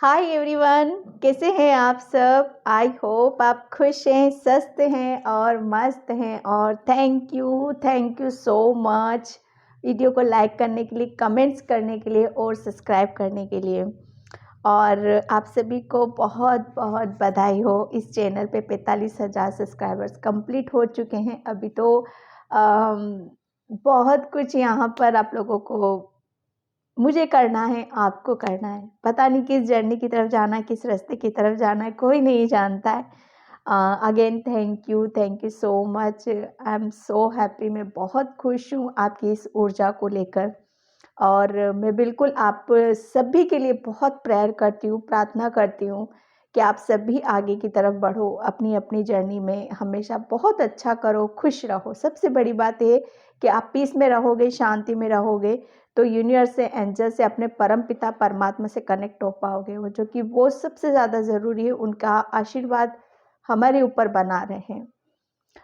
Hi everyone, कैसे हैं आप सब। आई होप आप खुश हैं, स्वस्थ हैं और मस्त हैं। और thank you so much video को लाइक करने के लिए, कमेंट्स करने के लिए और सब्सक्राइब करने के लिए। और आप सभी को बहुत बहुत बधाई हो। इस चैनल पे 45,000 सब्सक्राइबर्स कंप्लीट हो चुके हैं। अभी तो बहुत कुछ यहाँ पर आप लोगों को मुझे करना है, आपको करना है। पता नहीं किस जर्नी की तरफ जाना है, किस रास्ते की तरफ जाना है, कोई नहीं जानता है। Again thank you so much. I am so happy. मैं बहुत खुश हूँ आपकी इस ऊर्जा को लेकर। और मैं बिल्कुल आप सभी के लिए बहुत प्रेयर करती हूँ, प्रार्थना करती हूँ कि आप सभी आगे की तरफ बढ़ो, अपनी अपनी जर्नी में हमेशा बहुत अच्छा करो, खुश रहो। सबसे बड़ी बात ये कि आप पीस में रहोगे, शांति में रहोगे, तो यूनिवर्स से, एंजल से, अपने परम पिता परमात्मा से कनेक्ट हो पाओगे। वो जो कि वो सबसे ज़्यादा ज़रूरी है, उनका आशीर्वाद हमारे ऊपर बना रहे।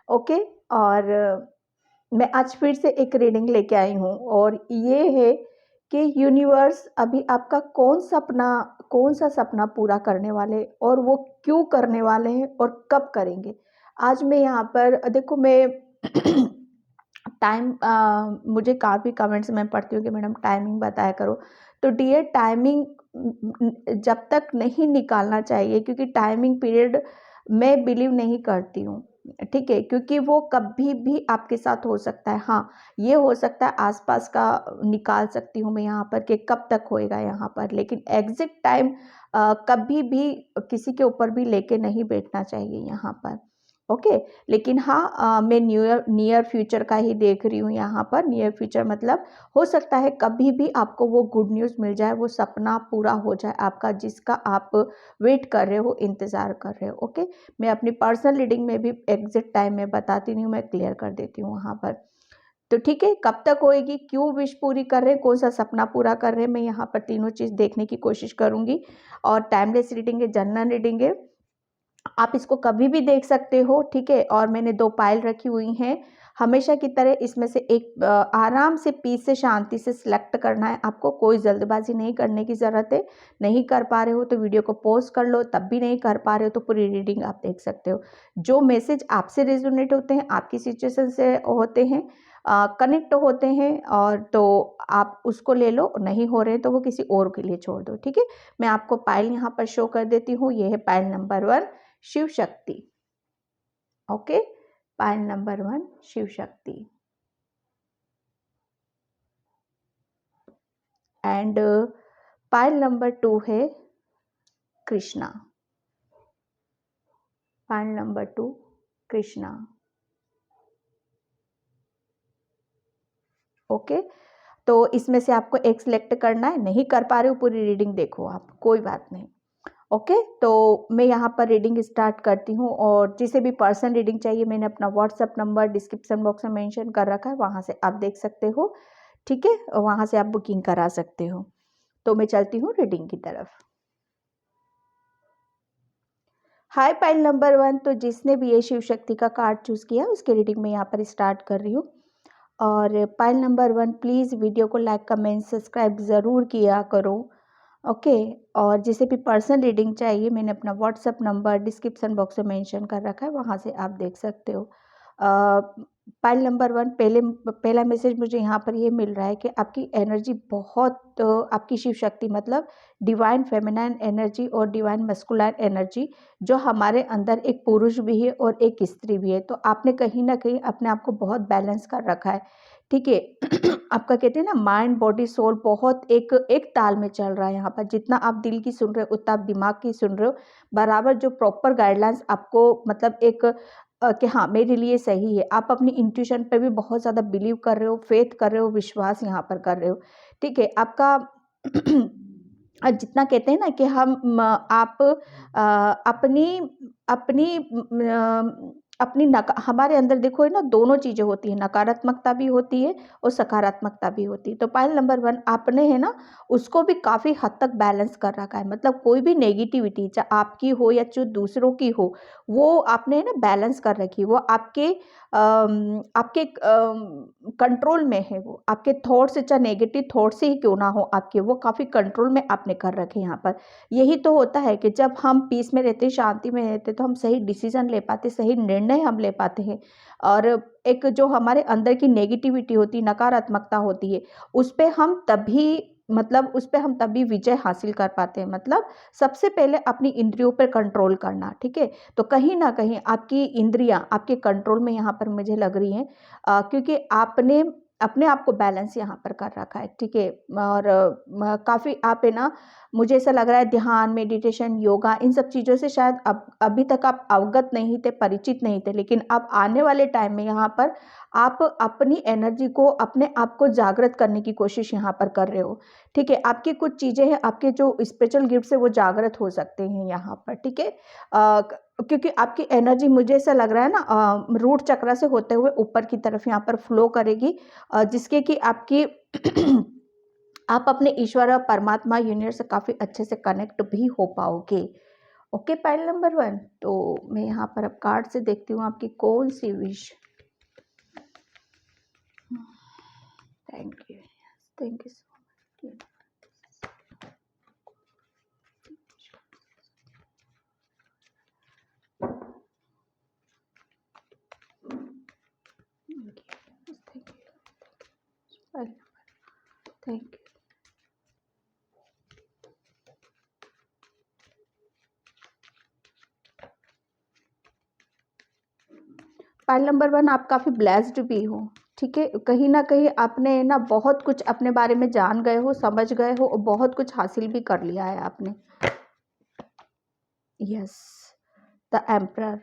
ओके। और मैं आज फिर से एक रीडिंग लेके आई हूँ और ये है कि यूनिवर्स अभी आपका कौन सा सपना पूरा करने वाले और वो क्यों करने वाले हैं और कब करेंगे। आज मैं यहाँ पर देखो, मैं टाइम मुझे काफ़ी कमेंट्स मैं पढ़ती हूँ कि मैडम टाइमिंग बताया करो। तो डियर, टाइमिंग जब तक नहीं निकालना चाहिए, क्योंकि टाइमिंग पीरियड मैं बिलीव नहीं करती हूँ। ठीक है, क्योंकि वो कभी भी आपके साथ हो सकता है। हाँ, ये हो सकता है आसपास का निकाल सकती हूँ मैं यहाँ पर कि कब तक होएगा यहाँ पर, लेकिन एग्जैक्ट टाइम कभी भी किसी के ऊपर भी लेके नहीं बैठना चाहिए यहाँ पर। ओके। लेकिन हाँ, मैं नियर फ्यूचर का ही देख रही हूँ यहाँ पर। नियर फ्यूचर मतलब हो सकता है कभी भी आपको वो गुड न्यूज़ मिल जाए, वो सपना पूरा हो जाए आपका, जिसका आप वेट कर रहे हो, इंतज़ार कर रहे हो। ओके। मैं अपनी पर्सनल रीडिंग में भी एग्जैक्ट टाइम में बताती नहीं हूँ, मैं क्लियर कर देती हूँ वहाँ पर। तो ठीक है, कब तक होएगी, क्यों विश पूरी कर रहे हैं, कौन सा सपना पूरा कर रहे हैं, मैं यहाँ पर तीनों चीज़ देखने की कोशिश करूँगी। और टाइमलेस रीडिंग है, जनरल रीडिंग है, आप इसको कभी भी देख सकते हो। ठीक है। और मैंने 2 पाइल रखी हुई हैं। हमेशा की तरह इसमें से एक आराम से, पीस से, शांति से सिलेक्ट करना है आपको। कोई जल्दबाजी नहीं करने की ज़रूरत है। नहीं कर पा रहे हो तो वीडियो को पॉज कर लो, तब भी नहीं कर पा रहे हो तो पूरी रीडिंग आप देख सकते हो। जो मैसेज आपसे रेजोनेट होते हैं, आपकी सिचुएशन से होते हैं, कनेक्ट होते हैं, और तो आप उसको ले लो, नहीं हो रहे हैं तो वो किसी और के लिए छोड़ दो। ठीक है। मैं आपको पाइल यहाँ पर शो कर देती हूँ। ये है pile number 1, Shiv Shakti. Okay. Pile number 1, Shiv Shakti. And pile number 2 है Krishna. Pile number 2, Krishna. Okay. तो इसमें से आपको एक सिलेक्ट करना है। नहीं कर पा रहे हो, पूरी रीडिंग देखो आप, कोई बात नहीं। ओके। तो मैं यहाँ पर रीडिंग स्टार्ट करती हूँ। और जिसे भी पर्सन रीडिंग चाहिए, मैंने अपना व्हाट्सएप नंबर डिस्क्रिप्शन बॉक्स में मेंशन कर रखा है, वहाँ से आप देख सकते हो। ठीक है, वहाँ से आप बुकिंग करा सकते हो। तो मैं चलती हूँ रीडिंग की तरफ। हाय पाइल नंबर 1, तो जिसने भी ये शिव शक्ति का कार्ड चूज़ किया, उसकी रीडिंग मैं यहाँ पर स्टार्ट कर रही हूँ। और पाइल नंबर 1, प्लीज़ वीडियो को लाइक, कमेंट, सब्सक्राइब ज़रूर किया करो। ओके। और जिसे भी पर्सनल रीडिंग चाहिए, मैंने अपना व्हाट्सएप नंबर डिस्क्रिप्शन बॉक्स में मेंशन कर रखा है, वहाँ से आप देख सकते हो। पाइल नंबर 1, पहला मैसेज मुझे यहाँ पर ये मिल रहा है कि आपकी एनर्जी बहुत, आपकी शिव शक्ति मतलब डिवाइन फेमिनाइन एनर्जी और डिवाइन मस्कुलाइन एनर्जी, जो हमारे अंदर एक पुरुष भी है और एक स्त्री भी है, तो आपने कहीं ना कहीं अपने आप को बहुत बैलेंस कर रखा है। ठीक है। आपका कहते हैं ना, माइंड बॉडी सोल बहुत एक एक ताल में चल रहा है यहाँ पर। जितना आप दिल की सुन रहे हो, उतना आप दिमाग की सुन रहे हो बराबर। जो प्रॉपर गाइडलाइंस आपको मतलब एक कि हाँ, मेरे लिए सही है। आप अपनी इंट्यूशन पे भी बहुत ज़्यादा बिलीव कर रहे हो, फेथ कर रहे हो, विश्वास यहाँ पर कर रहे हो। ठीक है। आपका जितना कहते हैं ना कि आप अपनी अपनी हमारे अंदर देखो है ना, दोनों चीज़ें होती हैं, नकारात्मकता भी होती है और सकारात्मकता भी होती है। तो पाइल नंबर 1, आपने है ना उसको भी काफ़ी हद तक बैलेंस कर रखा है। मतलब कोई भी नेगेटिविटी, चाहे आपकी हो या जो दूसरों की हो, वो आपने है ना बैलेंस कर रखी है। वो आपके आपके कंट्रोल में है वो, आपके थॉट्स चाहे नेगेटिव थॉट्स ही क्यों ना हो आपके, वो काफ़ी कंट्रोल में आपने कर रखे हैं यहाँ पर। यही तो होता है कि जब हम पीस में रहते हैं, शांति में रहते हैं, तो हम सही डिसीजन ले पाते, सही निर्णय हम ले पाते हैं। और एक जो हमारे अंदर की नेगेटिविटी होती, नकारात्मकता होती है, उस पे हम तभी मतलब उस पे हम तभी विजय हासिल कर पाते हैं। मतलब सबसे पहले अपनी इंद्रियों पर कंट्रोल करना, ठीक है। तो कहीं ना कहीं आपकी इंद्रियां आपके कंट्रोल में यहाँ पर मुझे लग रही हैं, क्योंकि आपने अपने आप को बैलेंस यहाँ पर कर रखा है, ठीक है। और काफ़ी आप है ना, मुझे ऐसा लग रहा है ध्यान, मेडिटेशन, योगा, इन सब चीज़ों से शायद अब अभी तक आप अवगत नहीं थे, परिचित नहीं थे, लेकिन अब आने वाले टाइम में यहाँ पर आप अपनी एनर्जी को, अपने आप को जागृत करने की कोशिश यहाँ पर कर रहे हो, ठीक है। आपकी कुछ चीज़ें हैं, आपके जो स्पिरिचुअल गिफ्ट्स है वो जागृत हो सकते हैं यहाँ पर, ठीक है। क्योंकि आपकी एनर्जी मुझे ऐसा लग रहा है ना, रूट चक्र से होते हुए ऊपर की तरफ यहाँ पर फ्लो करेगी, जिसके कि आपकी आप अपने ईश्वर और परमात्मा यूनिवर्स से काफ़ी अच्छे से कनेक्ट भी हो पाओगे। Okay, pile number 1। तो मैं यहाँ पर अब कार्ड से देखती हूँ आपकी कौन सी wish. Thank you, thank you so much. Thank you. Pile number 1, आप काफ़ी ब्लेस्ड भी हो, ठीक है। कहीं ना कहीं आपने ना बहुत कुछ अपने बारे में जान गए हो, समझ गए हो, और बहुत कुछ हासिल भी कर लिया है आपने। Yes, the emperor,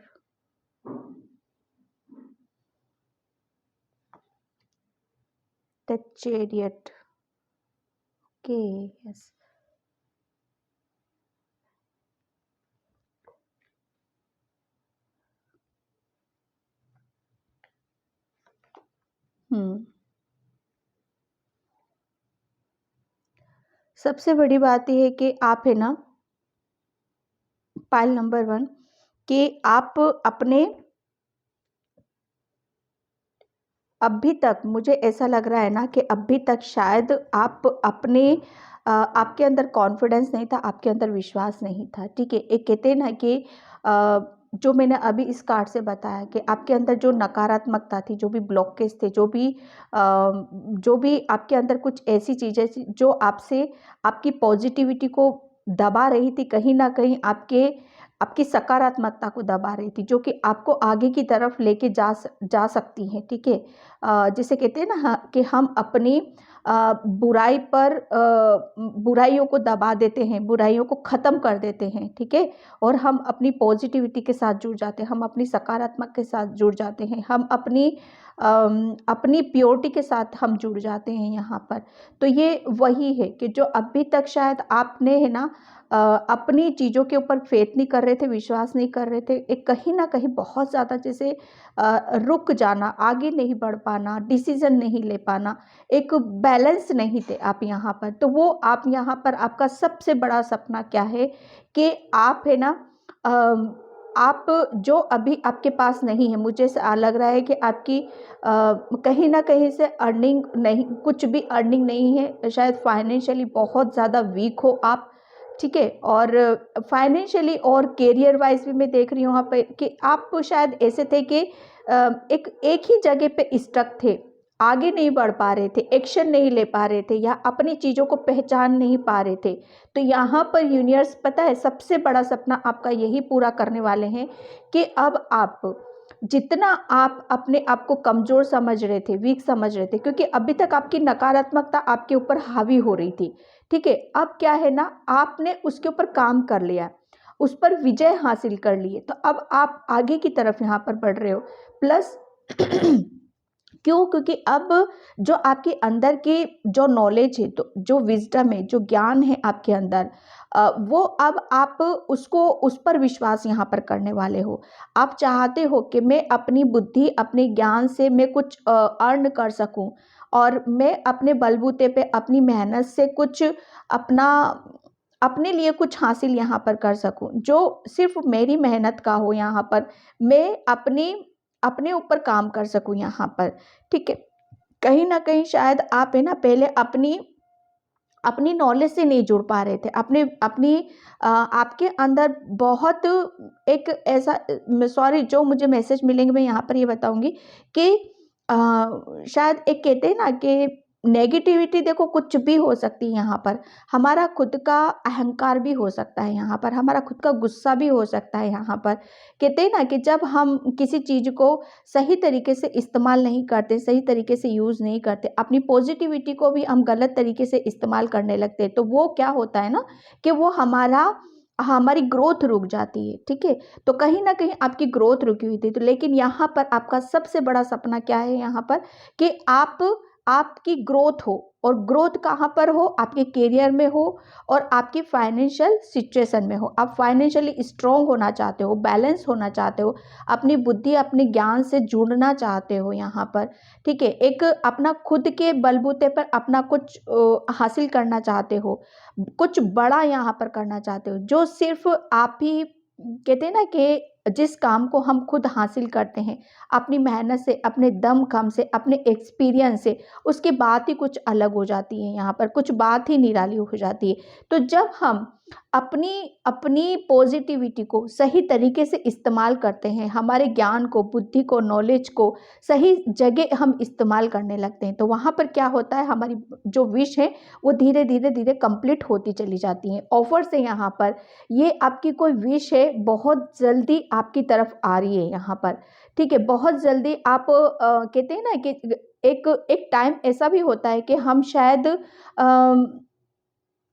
the chariot, okay, yes. सबसे बड़ी बात यह है कि आप है ना, पाइल नंबर 1, कि आप अपने अभी तक मुझे ऐसा लग रहा है ना कि अभी तक शायद आप अपने आपके अंदर कॉन्फिडेंस नहीं था, आपके अंदर विश्वास नहीं था, ठीक है। एक कहते हैं ना कि जो मैंने अभी इस कार्ड से बताया कि आपके अंदर जो नकारात्मकता थी, जो भी ब्लॉकेज थे, जो भी आपके अंदर कुछ ऐसी चीज़ें थी जो आपसे आपकी पॉजिटिविटी को दबा रही थी, कहीं ना कहीं आपकी सकारात्मकता को दबा रही थी, जो कि आपको आगे की तरफ लेके जा सकती हैं, ठीक है। जिसे कहते हैं ना, कि हम अपनी बुराई पर बुराइयों को दबा देते हैं, बुराइयों को ख़त्म कर देते हैं, ठीक है। और हम अपनी पॉजिटिविटी के साथ जुड़ जाते हैं, हम अपनी सकारात्मक के साथ जुड़ जाते हैं, हम अपनी प्योरिटी के साथ हम जुड़ जाते हैं यहाँ पर। तो ये वही है कि जो अभी तक शायद आपने है ना, अपनी चीज़ों के ऊपर फेथ नहीं कर रहे थे, विश्वास नहीं कर रहे थे, एक कहीं ना कहीं बहुत ज़्यादा जैसे रुक जाना, आगे नहीं बढ़ पाना, डिसीजन नहीं ले पाना, एक बैलेंस नहीं थे आप यहाँ पर। तो वो आप यहाँ पर, आपका सबसे बड़ा सपना क्या है कि आप है ना, आप जो अभी आपके पास नहीं है, मुझे लग रहा है कि आपकी कहीं ना कहीं से अर्निंग नहीं, कुछ भी अर्निंग नहीं है, शायद फाइनेंशियली बहुत ज़्यादा वीक हो आप, ठीक है। और फाइनेंशियली और करियर वाइज भी मैं देख रही हूँ यहाँ पे कि आप शायद ऐसे थे कि एक ही जगह पे स्टक थे, आगे नहीं बढ़ पा रहे थे, एक्शन नहीं ले पा रहे थे, या अपनी चीज़ों को पहचान नहीं पा रहे थे। तो यहाँ पर यूनिवर्स, पता है, सबसे बड़ा सपना आपका यही पूरा करने वाले हैं कि अब आप जितना आप अपने आप को कमज़ोर समझ रहे थे, वीक समझ रहे थे, क्योंकि अभी तक आपकी नकारात्मकता आपके ऊपर हावी हो रही थी, ठीक है। अब क्या है ना, आपने उसके ऊपर काम कर लिया, उस पर विजय हासिल कर लिए, तो अब आप आगे की तरफ यहाँ पर बढ़ रहे हो। प्लस क्यों? क्योंकि अब जो आपके अंदर की जो नॉलेज है, तो जो विजडम है, जो ज्ञान है आपके अंदर, वो अब आप उसको, उस पर विश्वास यहाँ पर करने वाले हो। आप चाहते हो कि मैं अपनी बुद्धि, अपने ज्ञान से मैं कुछ अर्न कर सकूं, और मैं अपने बलबूते पे, अपनी मेहनत से कुछ अपना, अपने लिए कुछ हासिल यहाँ पर कर सकूं, जो सिर्फ मेरी मेहनत का हो। यहाँ पर मैं अपनी अपने ऊपर काम कर सकूँ यहाँ पर, ठीक है। कहीं न कहीं शायद आप है ना पहले अपनी नॉलेज से नहीं जुड़ पा रहे थे, आपके अंदर बहुत एक ऐसा सॉरी जो मुझे मैसेज मिलेंगे मैं यहाँ पर ये बताऊँगी कि अ, शायद एक कहते हैं ना कि नेगेटिविटी देखो कुछ भी हो सकती है यहाँ पर, हमारा खुद का अहंकार भी हो सकता है यहाँ पर, हमारा खुद का गुस्सा भी हो सकता है यहाँ पर। कहते हैं ना कि जब हम किसी चीज़ को सही तरीके से इस्तेमाल नहीं करते, सही तरीके से यूज़ नहीं करते, अपनी पॉजिटिविटी को भी हम गलत तरीके से इस्तेमाल करने लगते हैं, तो वो क्या होता है ना कि वो हमारी ग्रोथ रुक जाती है, ठीक है। तो कहीं न कहीं आपकी ग्रोथ रुकी हुई थी, तो लेकिन यहाँ पर आपका सबसे बड़ा सपना क्या है यहाँ पर कि आपकी ग्रोथ हो, और ग्रोथ कहाँ पर हो, आपके करियर में हो और आपकी फाइनेंशियल सिचुएशन में हो। आप फाइनेंशियली स्ट्रॉन्ग होना चाहते हो, बैलेंस होना चाहते हो, अपनी बुद्धि अपने ज्ञान से जुड़ना चाहते हो यहाँ पर, ठीक है। एक अपना खुद के बलबूते पर अपना कुछ हासिल करना चाहते हो, कुछ बड़ा यहाँ पर करना चाहते हो, जो सिर्फ आप ही कहते हैं ना कि जिस काम को हम खुद हासिल करते हैं अपनी मेहनत से, अपने दम-खम से, अपने एक्सपीरियंस से, उसकी बात ही कुछ अलग हो जाती है यहाँ पर, कुछ बात ही निराली हो जाती है। तो जब हम अपनी अपनी पॉजिटिविटी को सही तरीके से इस्तेमाल करते हैं, हमारे ज्ञान को, बुद्धि को, नॉलेज को सही जगह हम इस्तेमाल करने लगते हैं, तो वहाँ पर क्या होता है, हमारी जो विश है वो धीरे धीरे धीरे कंप्लीट होती चली जाती हैं। ऑफर से यहाँ पर ये आपकी कोई विश है बहुत जल्दी आपकी तरफ आ रही है यहाँ पर, ठीक है। बहुत जल्दी आप कहते हैं ना कि एक एक टाइम ऐसा भी होता है कि हम शायद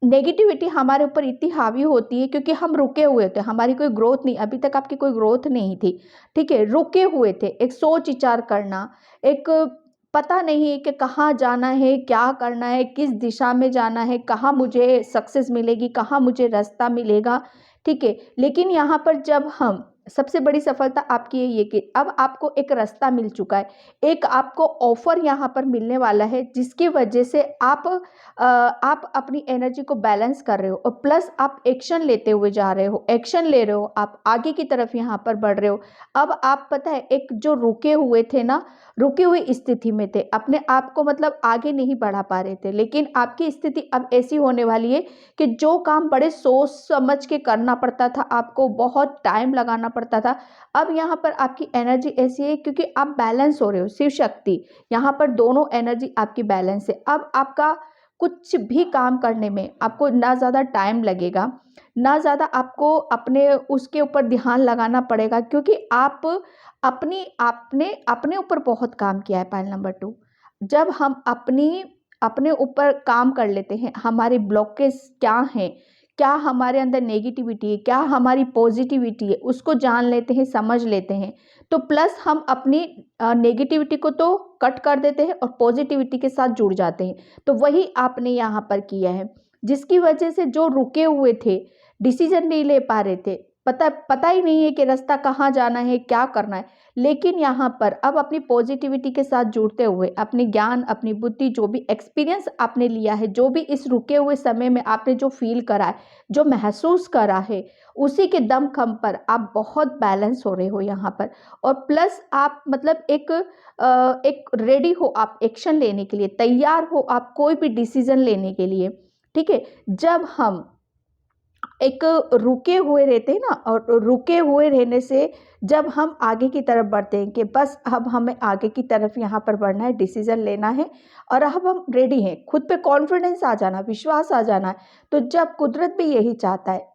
नेगेटिविटी हमारे ऊपर इतनी हावी होती है क्योंकि हम रुके हुए थे, हमारी कोई ग्रोथ नहीं, अभी तक आपकी कोई ग्रोथ नहीं थी, ठीक है। रुके हुए थे, एक सोच विचार करना, एक पता नहीं है कि कहाँ जाना है, क्या करना है, किस दिशा में जाना है, कहाँ मुझे सक्सेस मिलेगी, कहाँ मुझे रास्ता मिलेगा, ठीक है। लेकिन यहाँ पर जब हम सबसे बड़ी सफलता आपकी है ये कि अब आपको एक रास्ता मिल चुका है, एक आपको ऑफर यहाँ पर मिलने वाला है जिसकी वजह से आप अपनी एनर्जी को बैलेंस कर रहे हो और प्लस आप एक्शन लेते हुए जा रहे हो, एक्शन ले रहे हो, आप आगे की तरफ यहाँ पर बढ़ रहे हो। अब आप पता है एक जो रुके हुए थे ना, रुकी हुई स्थिति में थे, अपने आप को मतलब आगे नहीं बढ़ा पा रहे थे, लेकिन आपकी स्थिति अब ऐसी होने वाली है कि जो काम बड़े सोच समझ के करना पड़ता था, आपको बहुत टाइम लगाना पड़ता था, अब यहाँ पर आपकी एनर्जी ऐसी है क्योंकि आप बैलेंस हो रहे हो, शिव शक्ति यहाँ पर दोनों एनर्जी आपकी बैलेंस है। अब आपका कुछ भी काम करने में आपको ना ज़्यादा टाइम लगेगा, ना ज़्यादा आपको अपने उसके ऊपर ध्यान लगाना पड़ेगा क्योंकि आप आपने अपने ऊपर बहुत काम किया है। पॉइंट नंबर 2, जब हम अपने ऊपर काम कर लेते हैं, हमारे ब्लॉकेज क्या हैं, क्या हमारे अंदर नेगेटिविटी है, क्या हमारी पॉजिटिविटी है, उसको जान लेते हैं, समझ लेते हैं, तो प्लस हम अपनी नेगेटिविटी को तो कट कर देते हैं और पॉजिटिविटी के साथ जुड़ जाते हैं। तो वही आपने यहाँ पर किया है, जिसकी वजह से जो रुके हुए थे, डिसीजन नहीं ले पा रहे थे, पता ही नहीं है कि रास्ता कहाँ जाना है, क्या करना है, लेकिन यहाँ पर अब अपनी पॉजिटिविटी के साथ जुड़ते हुए अपने ज्ञान, अपनी बुद्धि, जो भी एक्सपीरियंस आपने लिया है, जो भी इस रुके हुए समय में आपने जो फील करा है, जो महसूस करा है, उसी के दमखम पर आप बहुत बैलेंस हो रहे हो यहाँ पर। और प्लस आप मतलब एक रेडी हो, आप एक्शन लेने के लिए तैयार हो, आप कोई भी डिसीजन लेने के लिए, ठीक है। जब हम एक रुके हुए रहते हैं ना, और रुके हुए रहने से जब हम आगे की तरफ बढ़ते हैं कि बस अब हमें आगे की तरफ यहाँ पर बढ़ना है, डिसीजन लेना है और अब हम रेडी हैं, खुद पे कॉन्फिडेंस आ जाना, विश्वास आ जाना है। तो जब कुदरत भी यही चाहता है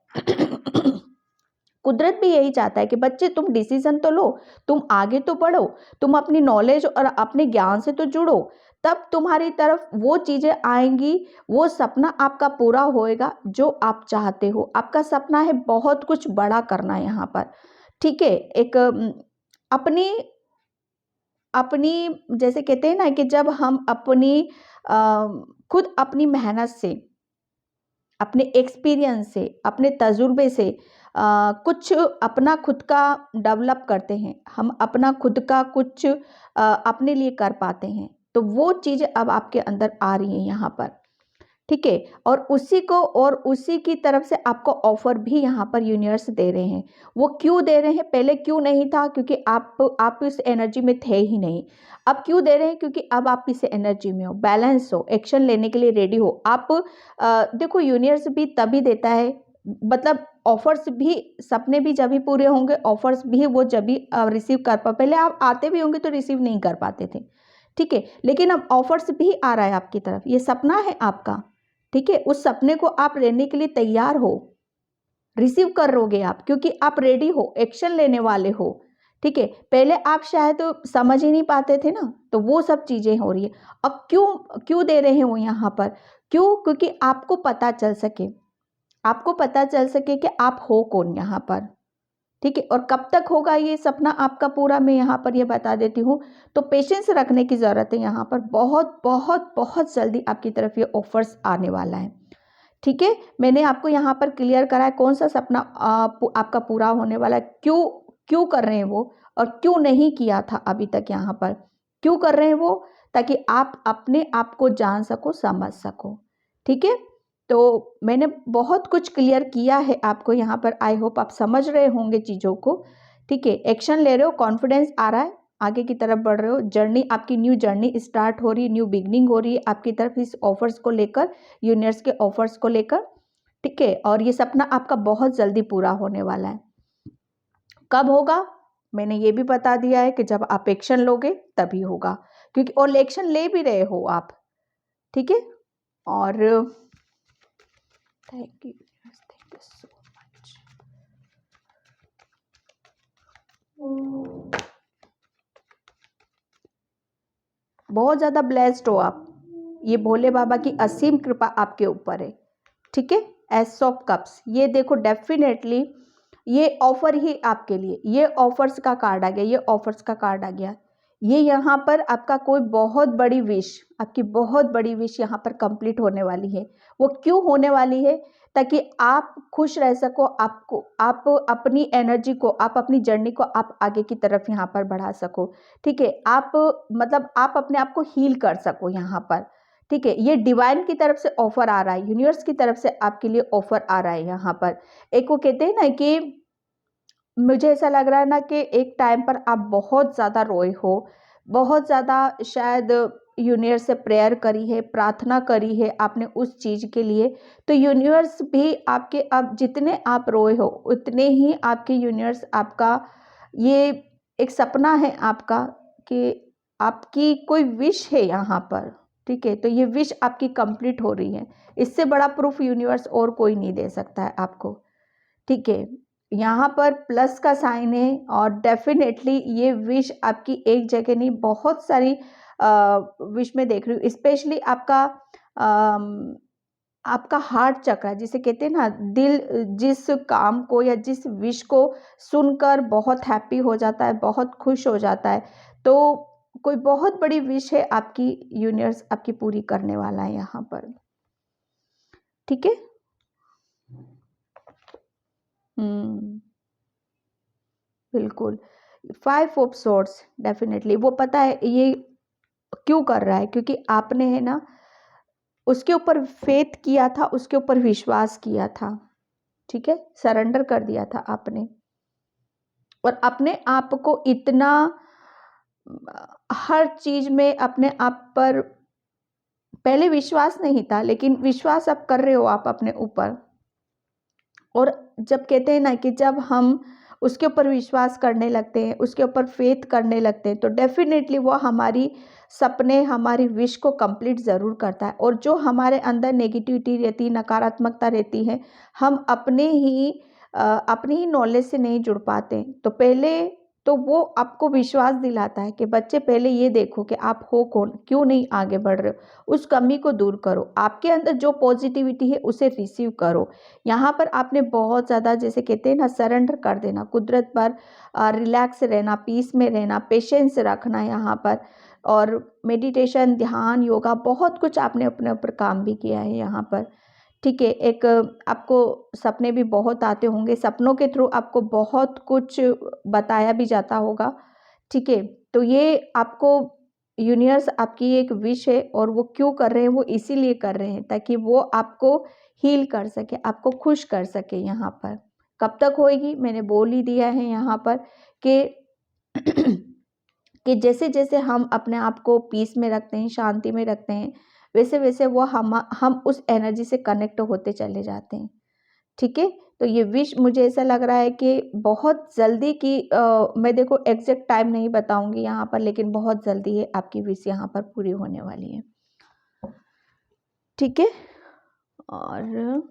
कुदरत भी यही चाहता है कि बच्चे तुम डिसीजन तो लो, तुम आगे तो बढ़ो, तुम अपनी नॉलेज और अपने ज्ञान से तो जुड़ो, तब तुम्हारी तरफ वो चीज़ें आएंगी, वो सपना आपका पूरा होएगा जो आप चाहते हो। आपका सपना है बहुत कुछ बड़ा करना यहाँ पर, ठीक है। एक अपनी अपनी जैसे कहते हैं ना कि जब हम अ, खुद अपनी मेहनत से, अपने एक्सपीरियंस से, अपने तजुर्बे से कुछ अपना खुद का डेवलप करते हैं, हम अपना खुद का कुछ अपने लिए कर पाते हैं, तो वो चीज़ अब आपके अंदर आ रही है यहाँ पर, ठीक है। और उसी की तरफ से आपको ऑफर भी यहाँ पर यूनिवर्स दे रहे हैं। वो क्यों दे रहे हैं? पहले क्यों नहीं था? क्योंकि आप इस एनर्जी में थे ही नहीं। अब क्यों दे रहे हैं? क्योंकि अब आप इस एनर्जी में हो, बैलेंस हो, एक्शन लेने के लिए रेडी हो आप। देखो, यूनिवर्स भी तभी देता है, मतलब ऑफर्स भी, सपने भी जब भी पूरे होंगे, ऑफर्स भी वो जब भी रिसीव कर पा, पहले आप आते भी होंगे तो रिसीव नहीं कर पाते थे, ठीक है, लेकिन अब ऑफर्स भी आ रहा है आपकी तरफ। ये सपना है आपका, ठीक है, उस सपने को आप लेने के लिए तैयार हो, रिसीव करोगे आप, क्योंकि आप रेडी हो, एक्शन लेने वाले हो, ठीक है। पहले आप शायद समझ ही नहीं पाते थे ना, तो वो सब चीजें हो रही है। अब क्यों क्यों दे रहे हैं वो यहाँ पर? क्यों? क्योंकि आपको पता चल सके, आपको पता चल सके कि आप हो कौन यहाँ पर, ठीक है। और कब तक होगा ये सपना आपका पूरा, मैं यहाँ पर ये बता देती हूँ। तो पेशेंस रखने की ज़रूरत है यहाँ पर। बहुत बहुत बहुत जल्दी आपकी तरफ ये ऑफर्स आने वाला है, ठीक है। मैंने आपको यहाँ पर क्लियर करा है कौन सा सपना आपका पूरा होने वाला है, क्यों क्यों कर रहे हैं वो, और क्यों नहीं किया था अभी तक यहाँ पर, क्यों कर रहे हैं वो, ताकि आप अपने आप को जान सको, समझ सको, ठीक है। तो मैंने बहुत कुछ क्लियर किया है आपको यहाँ पर। आई होप आप समझ रहे होंगे चीज़ों को, ठीक है। एक्शन ले रहे हो, कॉन्फिडेंस आ रहा है, आगे की तरफ बढ़ रहे हो, जर्नी आपकी, न्यू जर्नी स्टार्ट हो रही है, न्यू बिगनिंग हो रही है आपकी तरफ इस ऑफर्स को लेकर, यूनिवर्स के ऑफर्स को लेकर, ठीक है। और ये सपना आपका बहुत जल्दी पूरा होने वाला है। कब होगा? मैंने ये भी बता दिया है कि जब आप एक्शन लोगे तभी होगा, क्योंकि और एक्शन ले भी रहे हो आप, ठीक है। और थैंक यू सो मच। बहुत ज़्यादा ब्लेस्ड हो आप, ये भोले बाबा की असीम कृपा आपके ऊपर है, ठीक है। एस ऑफ कप्स, ये देखो डेफिनेटली ये ऑफर ही आपके लिए, ये ऑफर्स का कार्ड आ गया, ये ऑफर्स का कार्ड आ गया। ये यहाँ पर आपका कोई बहुत बड़ी विश, आपकी बहुत बड़ी विश यहाँ पर कंप्लीट होने वाली है। वो क्यों होने वाली है? ताकि आप खुश रह सको, आपको, आप अपनी एनर्जी को, आप अपनी जर्नी को आप आगे की तरफ यहाँ पर बढ़ा सको, ठीक है। आप मतलब आप अपने आप को हील कर सको यहाँ पर, ठीक है। ये डिवाइन की तरफ से ऑफर आ रहा है, यूनिवर्स की तरफ से आपके लिए ऑफर आ रहा है यहाँ पर। एक वो कहते हैं ना कि मुझे ऐसा लग रहा है ना कि एक टाइम पर आप बहुत ज़्यादा रोए हो, बहुत ज़्यादा शायद यूनिवर्स से प्रेयर करी है, प्रार्थना करी है आपने उस चीज़ के लिए। तो यूनिवर्स भी आपके, अब जितने आप रोए हो उतने ही आपके यूनिवर्स आपका, ये एक सपना है आपका कि आपकी कोई विश है यहाँ पर, ठीक है। तो ये विश आपकी कंप्लीट हो रही है, इससे बड़ा प्रूफ यूनिवर्स और कोई नहीं दे सकता है आपको, ठीक है। यहाँ पर प्लस का साइन है, और डेफिनेटली ये विश आपकी एक जगह नहीं, बहुत सारी विश में देख रही हूँ, स्पेशली आपका आपका हार्ट चक्र, जिसे कहते हैं ना दिल, जिस काम को या जिस विश को सुनकर बहुत हैप्पी हो जाता है, बहुत खुश हो जाता है, तो कोई बहुत बड़ी विश है आपकी, यूनिवर्स आपकी पूरी करने वाला है यहाँ पर, ठीक है। बिल्कुल। 5 ऑफ सॉर्ड्स, डेफिनेटली वो पता है ये क्यों कर रहा है, क्योंकि आपने है ना उसके ऊपर फेथ किया था, उसके ऊपर विश्वास किया था, ठीक है, सरेंडर कर दिया था आपने, और अपने आप को इतना हर चीज में अपने आप पर पहले विश्वास नहीं था, लेकिन विश्वास अब कर रहे हो आप अपने ऊपर। और जब कहते हैं ना कि जब हम उसके ऊपर विश्वास करने लगते हैं, उसके ऊपर फेथ करने लगते हैं, तो डेफिनेटली वो हमारी सपने, हमारी विश को कंप्लीट ज़रूर करता है। और जो हमारे अंदर नेगेटिविटी रहती, नकारात्मकता रहती है, हम अपनी ही नॉलेज से नहीं जुड़ पाते। तो पहले तो वो आपको विश्वास दिलाता है कि बच्चे पहले ये देखो कि आप हो कौन, क्यों नहीं आगे बढ़ रहे हो, उस कमी को दूर करो, आपके अंदर जो पॉजिटिविटी है उसे रिसीव करो। यहाँ पर आपने बहुत ज़्यादा, जैसे कहते हैं ना, सरेंडर कर देना, कुदरत पर रिलैक्स रहना, पीस में रहना, पेशेंस रखना यहाँ पर, और मेडिटेशन, ध्यान, योगा, बहुत कुछ आपने अपने ऊपर काम भी किया है यहाँ पर, ठीक है। एक आपको सपने भी बहुत आते होंगे, सपनों के थ्रू आपको बहुत कुछ बताया भी जाता होगा, ठीक है। तो ये आपको यूनिवर्स आपकी एक विश है और वो क्यों कर रहे हैं, वो इसीलिए कर रहे हैं ताकि वो आपको हील कर सके, आपको खुश कर सके। यहाँ पर कब तक होएगी, मैंने बोल ही दिया है यहाँ पर कि कि जैसे जैसे हम अपने आप को पीस में रखते हैं, शांति में रखते हैं, वैसे वैसे वो हम उस एनर्जी से कनेक्ट होते चले जाते हैं। ठीक है, तो ये विश मुझे ऐसा लग रहा है कि बहुत जल्दी की मैं देखो एग्जैक्ट टाइम नहीं बताऊंगी यहाँ पर, लेकिन बहुत जल्दी है आपकी विश यहाँ पर पूरी होने वाली है। ठीक है, और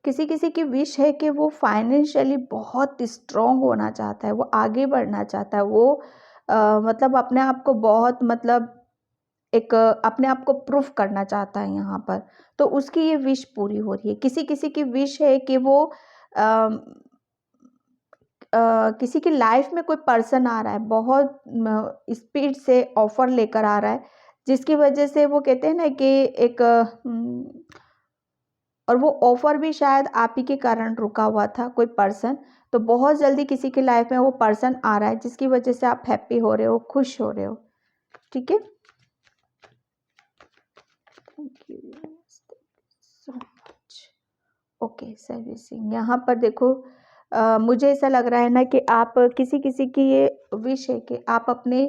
किसी किसी की विश है कि वो फाइनेंशियली बहुत स्ट्रॉन्ग होना चाहता है, वो आगे बढ़ना चाहता है, वो मतलब अपने आप को बहुत मतलब एक अपने आप को प्रूफ करना चाहता है यहाँ पर, तो उसकी ये विश पूरी हो रही है। किसी किसी की विश है कि वो किसी की लाइफ में कोई पर्सन आ रहा है, बहुत स्पीड से ऑफर लेकर आ रहा है, जिसकी वजह से वो कहते हैं ना कि एक और वो ऑफर भी शायद आप ही के कारण रुका हुआ था, कोई पर्सन। तो बहुत जल्दी किसी की लाइफ में वो पर्सन आ रहा है जिसकी वजह से आप हैप्पी हो रहे हो, खुश हो रहे हो। ठीक है, thank you so much. Okay, servicing यहाँ पर देखो मुझे ऐसा लग रहा है ना कि आप किसी किसी की ये विश है कि आप अपने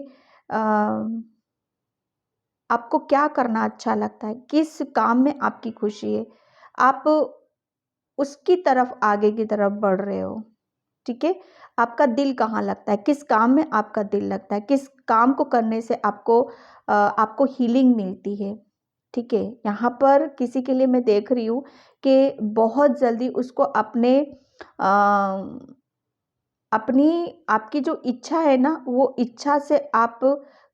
आपको क्या करना अच्छा लगता है, किस काम में आपकी खुशी है, आप उसकी तरफ आगे की तरफ बढ़ रहे हो। ठीक है, आपका दिल कहाँ लगता है, किस काम में आपका दिल लगता है, किस काम को करने से आपको हीलिंग मिलती है। ठीक है, यहाँ पर किसी के लिए मैं देख रही हूँ कि बहुत जल्दी उसको अपनी आपकी जो इच्छा है ना, वो इच्छा से आप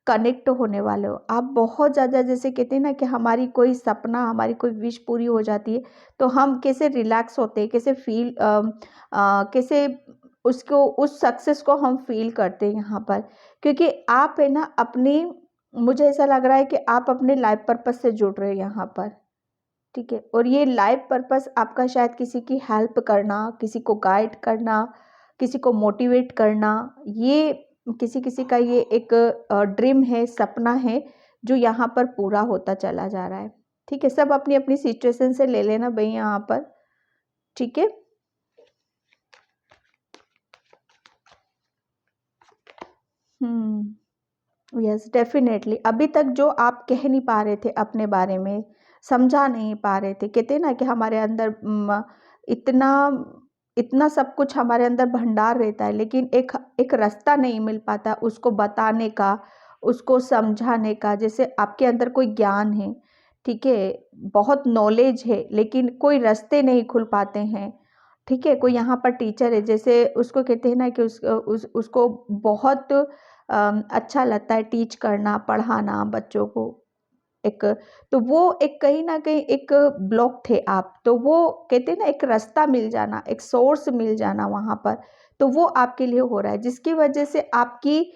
कनेक्ट होने वाले हो। आप बहुत ज़्यादा, जैसे कहते हैं ना कि हमारी कोई सपना, हमारी कोई विश पूरी हो जाती है तो हम कैसे रिलैक्स होते हैं, कैसे कैसे उसको उस सक्सेस को हम फील करते हैं यहाँ पर, क्योंकि आप है ना अपनी, मुझे ऐसा लग रहा है कि आप अपने लाइफ पर्पस से जुड़ रहे हैं यहाँ पर। ठीक है, और ये लाइफ पर्पस आपका शायद किसी की हेल्प करना, किसी को गाइड करना, किसी को मोटिवेट करना, ये किसी किसी का ये एक ड्रीम है, सपना है जो यहाँ पर पूरा होता चला जा रहा है। ठीक है, सब अपनी अपनी सिचुएशन से ले लेना भाई यहाँ पर। ठीक है, यस डेफिनेटली। अभी तक जो आप कह नहीं पा रहे थे अपने बारे में, समझा नहीं पा रहे थे, कहते हैं ना कि हमारे अंदर इतना इतना सब कुछ हमारे अंदर भंडार रहता है, लेकिन एक एक रास्ता नहीं मिल पाता उसको बताने का, उसको समझाने का। जैसे आपके अंदर कोई ज्ञान है, ठीक है, बहुत नॉलेज है, लेकिन कोई रास्ते नहीं खुल पाते हैं। ठीक है, कोई यहाँ पर टीचर है, जैसे उसको कहते हैं ना कि उसको बहुत अच्छा लगता है टीच करना, पढ़ाना बच्चों को। एक तो वो एक कहीं न कहीं एक ब्लॉक थे आप, तो वो कहते हैं ना एक रास्ता मिल जाना, एक सोर्स मिल जाना वहाँ पर, तो वो आपके लिए हो रहा है, जिसकी वजह से आपकी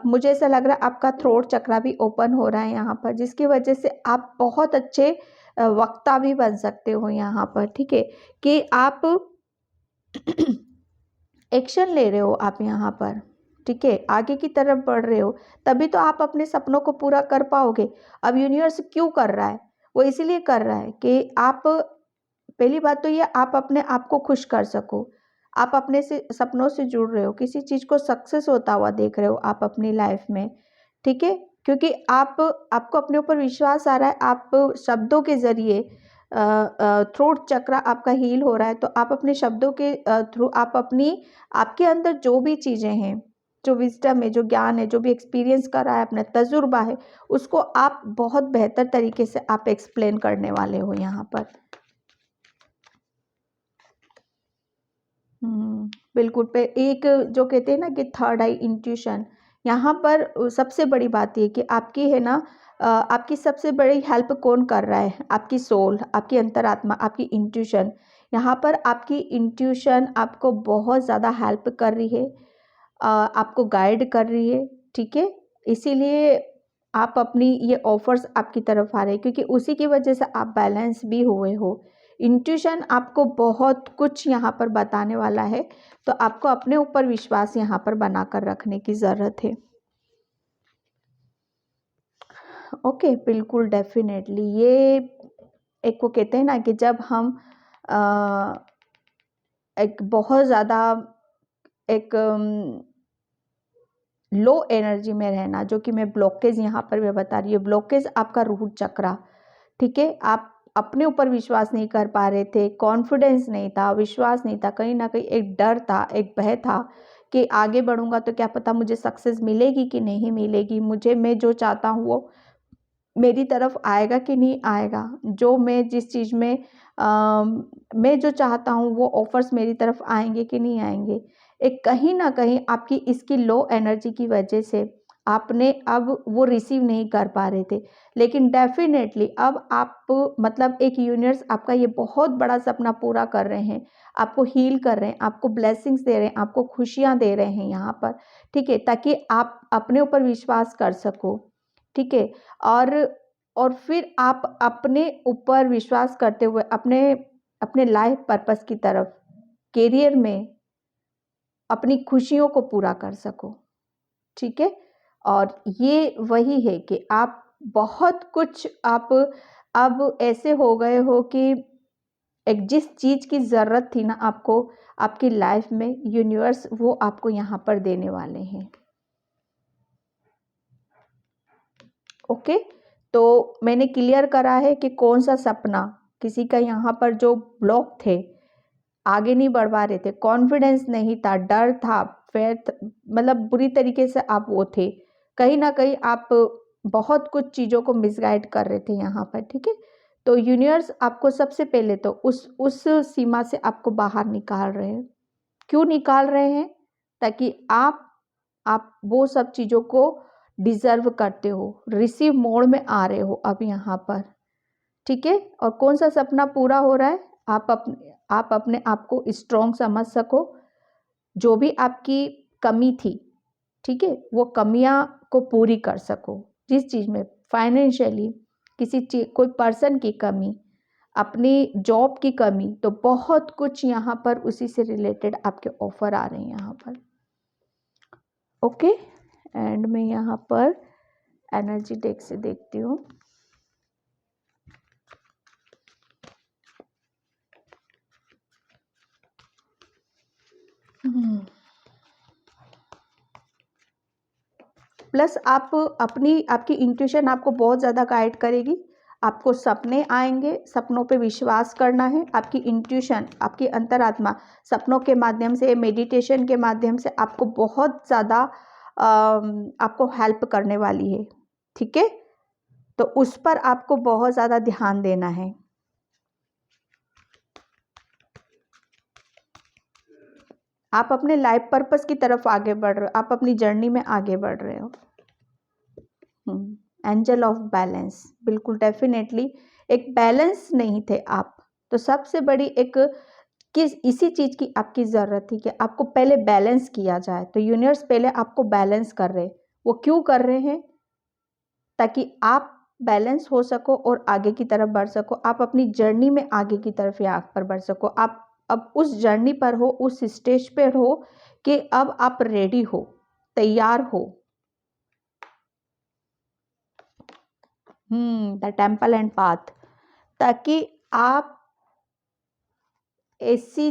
मुझे ऐसा लग रहा है आपका थ्रोट चक्रा भी ओपन हो रहा है यहाँ पर, जिसकी वजह से आप बहुत अच्छे वक्ता भी बन सकते हो यहाँ पर। ठीक है, कि आप एक्शन ले रहे हो आप यहाँ पर। ठीक है, आगे की तरफ बढ़ रहे हो, तभी तो आप अपने सपनों को पूरा कर पाओगे। अब यूनिवर्स क्यों कर रहा है, वो इसीलिए कर रहा है कि आप, पहली बात तो ये आप अपने आप को खुश कर सको, आप अपने से सपनों से जुड़ रहे हो, किसी चीज़ को सक्सेस होता हुआ देख रहे हो आप अपनी लाइफ में। ठीक है, क्योंकि आपको अपने ऊपर विश्वास आ रहा है, आप शब्दों के ज़रिए थ्रोट चक्र आपका हील हो रहा है, तो आप अपने शब्दों के थ्रू आप आपके अंदर जो भी चीज़ें हैं, जो विज़डम है, जो ज्ञान है, जो भी एक्सपीरियंस करा है, अपना तजुर्बा है, उसको आप बहुत बेहतर तरीके से आप एक्सप्लेन करने वाले हो यहाँ पर। बिल्कुल। पे एक जो कहते हैं ना कि थर्ड आई इंट्यूशन, यहाँ पर सबसे बड़ी बात ये कि आपकी है ना आपकी सबसे बड़ी हेल्प कौन कर रहा है, आपकी सोल, आपकी अंतरात्मा, आपकी इंट्यूशन। यहाँ पर आपकी इंट्यूशन आपको बहुत ज़्यादा हेल्प कर रही है, आपको गाइड कर रही है। ठीक है, इसीलिए आप अपनी ये ऑफर्स आपकी तरफ आ रहे हैं, क्योंकि उसी की वजह से आप बैलेंस भी हुए हो। इंट्यूशन आपको बहुत कुछ यहाँ पर बताने वाला है, तो आपको अपने ऊपर विश्वास यहाँ पर बनाकर रखने की ज़रूरत है। ओके, बिल्कुल डेफिनेटली ये एक वो कहते हैं ना कि जब हम एक बहुत ज़्यादा एक लो एनर्जी में रहना, जो कि मैं ब्लॉकेज यहाँ पर मैं बता रही हूँ, ब्लॉकेज आपका रूट चक्रा, ठीक है। आप अपने ऊपर विश्वास नहीं कर पा रहे थे, कॉन्फिडेंस नहीं था, विश्वास नहीं था, कहीं ना कहीं एक डर था, एक भय था कि आगे बढ़ूंगा तो क्या पता मुझे सक्सेस मिलेगी कि नहीं मिलेगी, मुझे मैं जो चाहता हूँ वो मेरी तरफ आएगा कि नहीं आएगा, जो मैं जिस चीज़ में मैं जो चाहता हूँ वो ऑफर्स मेरी तरफ आएंगे कि नहीं आएंगे। एक कहीं ना कहीं आपकी इसकी लो एनर्जी की वजह से आपने अब वो रिसीव नहीं कर पा रहे थे, लेकिन डेफिनेटली अब आप मतलब एक यूनिवर्स आपका ये बहुत बड़ा सपना पूरा कर रहे हैं, आपको हील कर रहे हैं, आपको ब्लेसिंग्स दे रहे हैं, आपको खुशियाँ दे रहे हैं यहाँ पर, ठीक है, ताकि आप अपने ऊपर विश्वास कर सको, ठीक है। और और फिर आप अपने ऊपर विश्वास करते हुए अपने अपने लाइफ पर्पस की तरफ, करियर में अपनी खुशियों को पूरा कर सको, ठीक है। और ये वही है कि आप बहुत कुछ आप अब ऐसे हो गए हो कि एक जिस चीज़ की ज़रूरत थी ना आपको आपकी लाइफ में, यूनिवर्स वो आपको यहाँ पर देने वाले हैं। ओके, तो मैंने क्लियर करा है कि कौन सा सपना किसी का यहाँ पर जो ब्लॉक थे, आगे नहीं बढ़ पा रहे थे, कॉन्फिडेंस नहीं था, डर था, मतलब बुरी तरीके से आप वो थे, कहीं ना कहीं आप बहुत कुछ चीज़ों को मिसगाइड कर रहे थे यहाँ पर, ठीक है। तो यूनिवर्स आपको सबसे पहले तो उस सीमा से आपको बाहर निकाल रहे हैं। क्यों निकाल रहे हैं? ताकि आप वो सब चीज़ों को डिजर्व करते हो, रिसीव मोड में आ रहे हो अब यहाँ पर, ठीक है। और कौन सा सपना पूरा हो रहा है? आप अपने आप को स्ट्रॉन्ग समझ सको, जो भी आपकी कमी थी, ठीक है, वो कमियां को पूरी कर सको, जिस चीज़ में फाइनेंशियली किसी चीज कोई पर्सन की कमी, अपनी जॉब की कमी, तो बहुत कुछ यहाँ पर उसी से रिलेटेड आपके ऑफर आ रहे हैं यहाँ पर। ओके, एंड मैं यहाँ पर एनर्जी डेक से देखती हूँ। प्लस आपकी इंट्यूशन आपको बहुत ज़्यादा गाइड करेगी, आपको सपने आएंगे, सपनों पे विश्वास करना है, आपकी इंट्यूशन, आपकी अंतरात्मा सपनों के माध्यम से, मेडिटेशन के माध्यम से आपको बहुत ज़्यादा आपको हेल्प करने वाली है, ठीक है। तो उस पर आपको बहुत ज़्यादा ध्यान देना है। आप अपने लाइफ पर्पस की तरफ आगे बढ़ रहे हो, आप अपनी जर्नी में आगे बढ़ रहे हो। एंजल ऑफ बैलेंस, बिल्कुल डेफिनेटली एक बैलेंस नहीं थे आप, तो सबसे बड़ी एक किस इसी चीज़ की आपकी ज़रूरत थी कि आपको पहले बैलेंस किया जाए। तो यूनिवर्स पहले आपको बैलेंस कर रहे, वो क्यों कर रहे हैं? ताकि आप बैलेंस हो सको और आगे की तरफ बढ़ सको, आप अपनी जर्नी में आगे की तरफ यहाँ पर बढ़ सको, आप अब उस जर्नी पर हो, उस स्टेज पर हो कि अब आप रेडी हो, तैयार हो। द टेम्पल एंड पाथ, ताकि आप ऐसी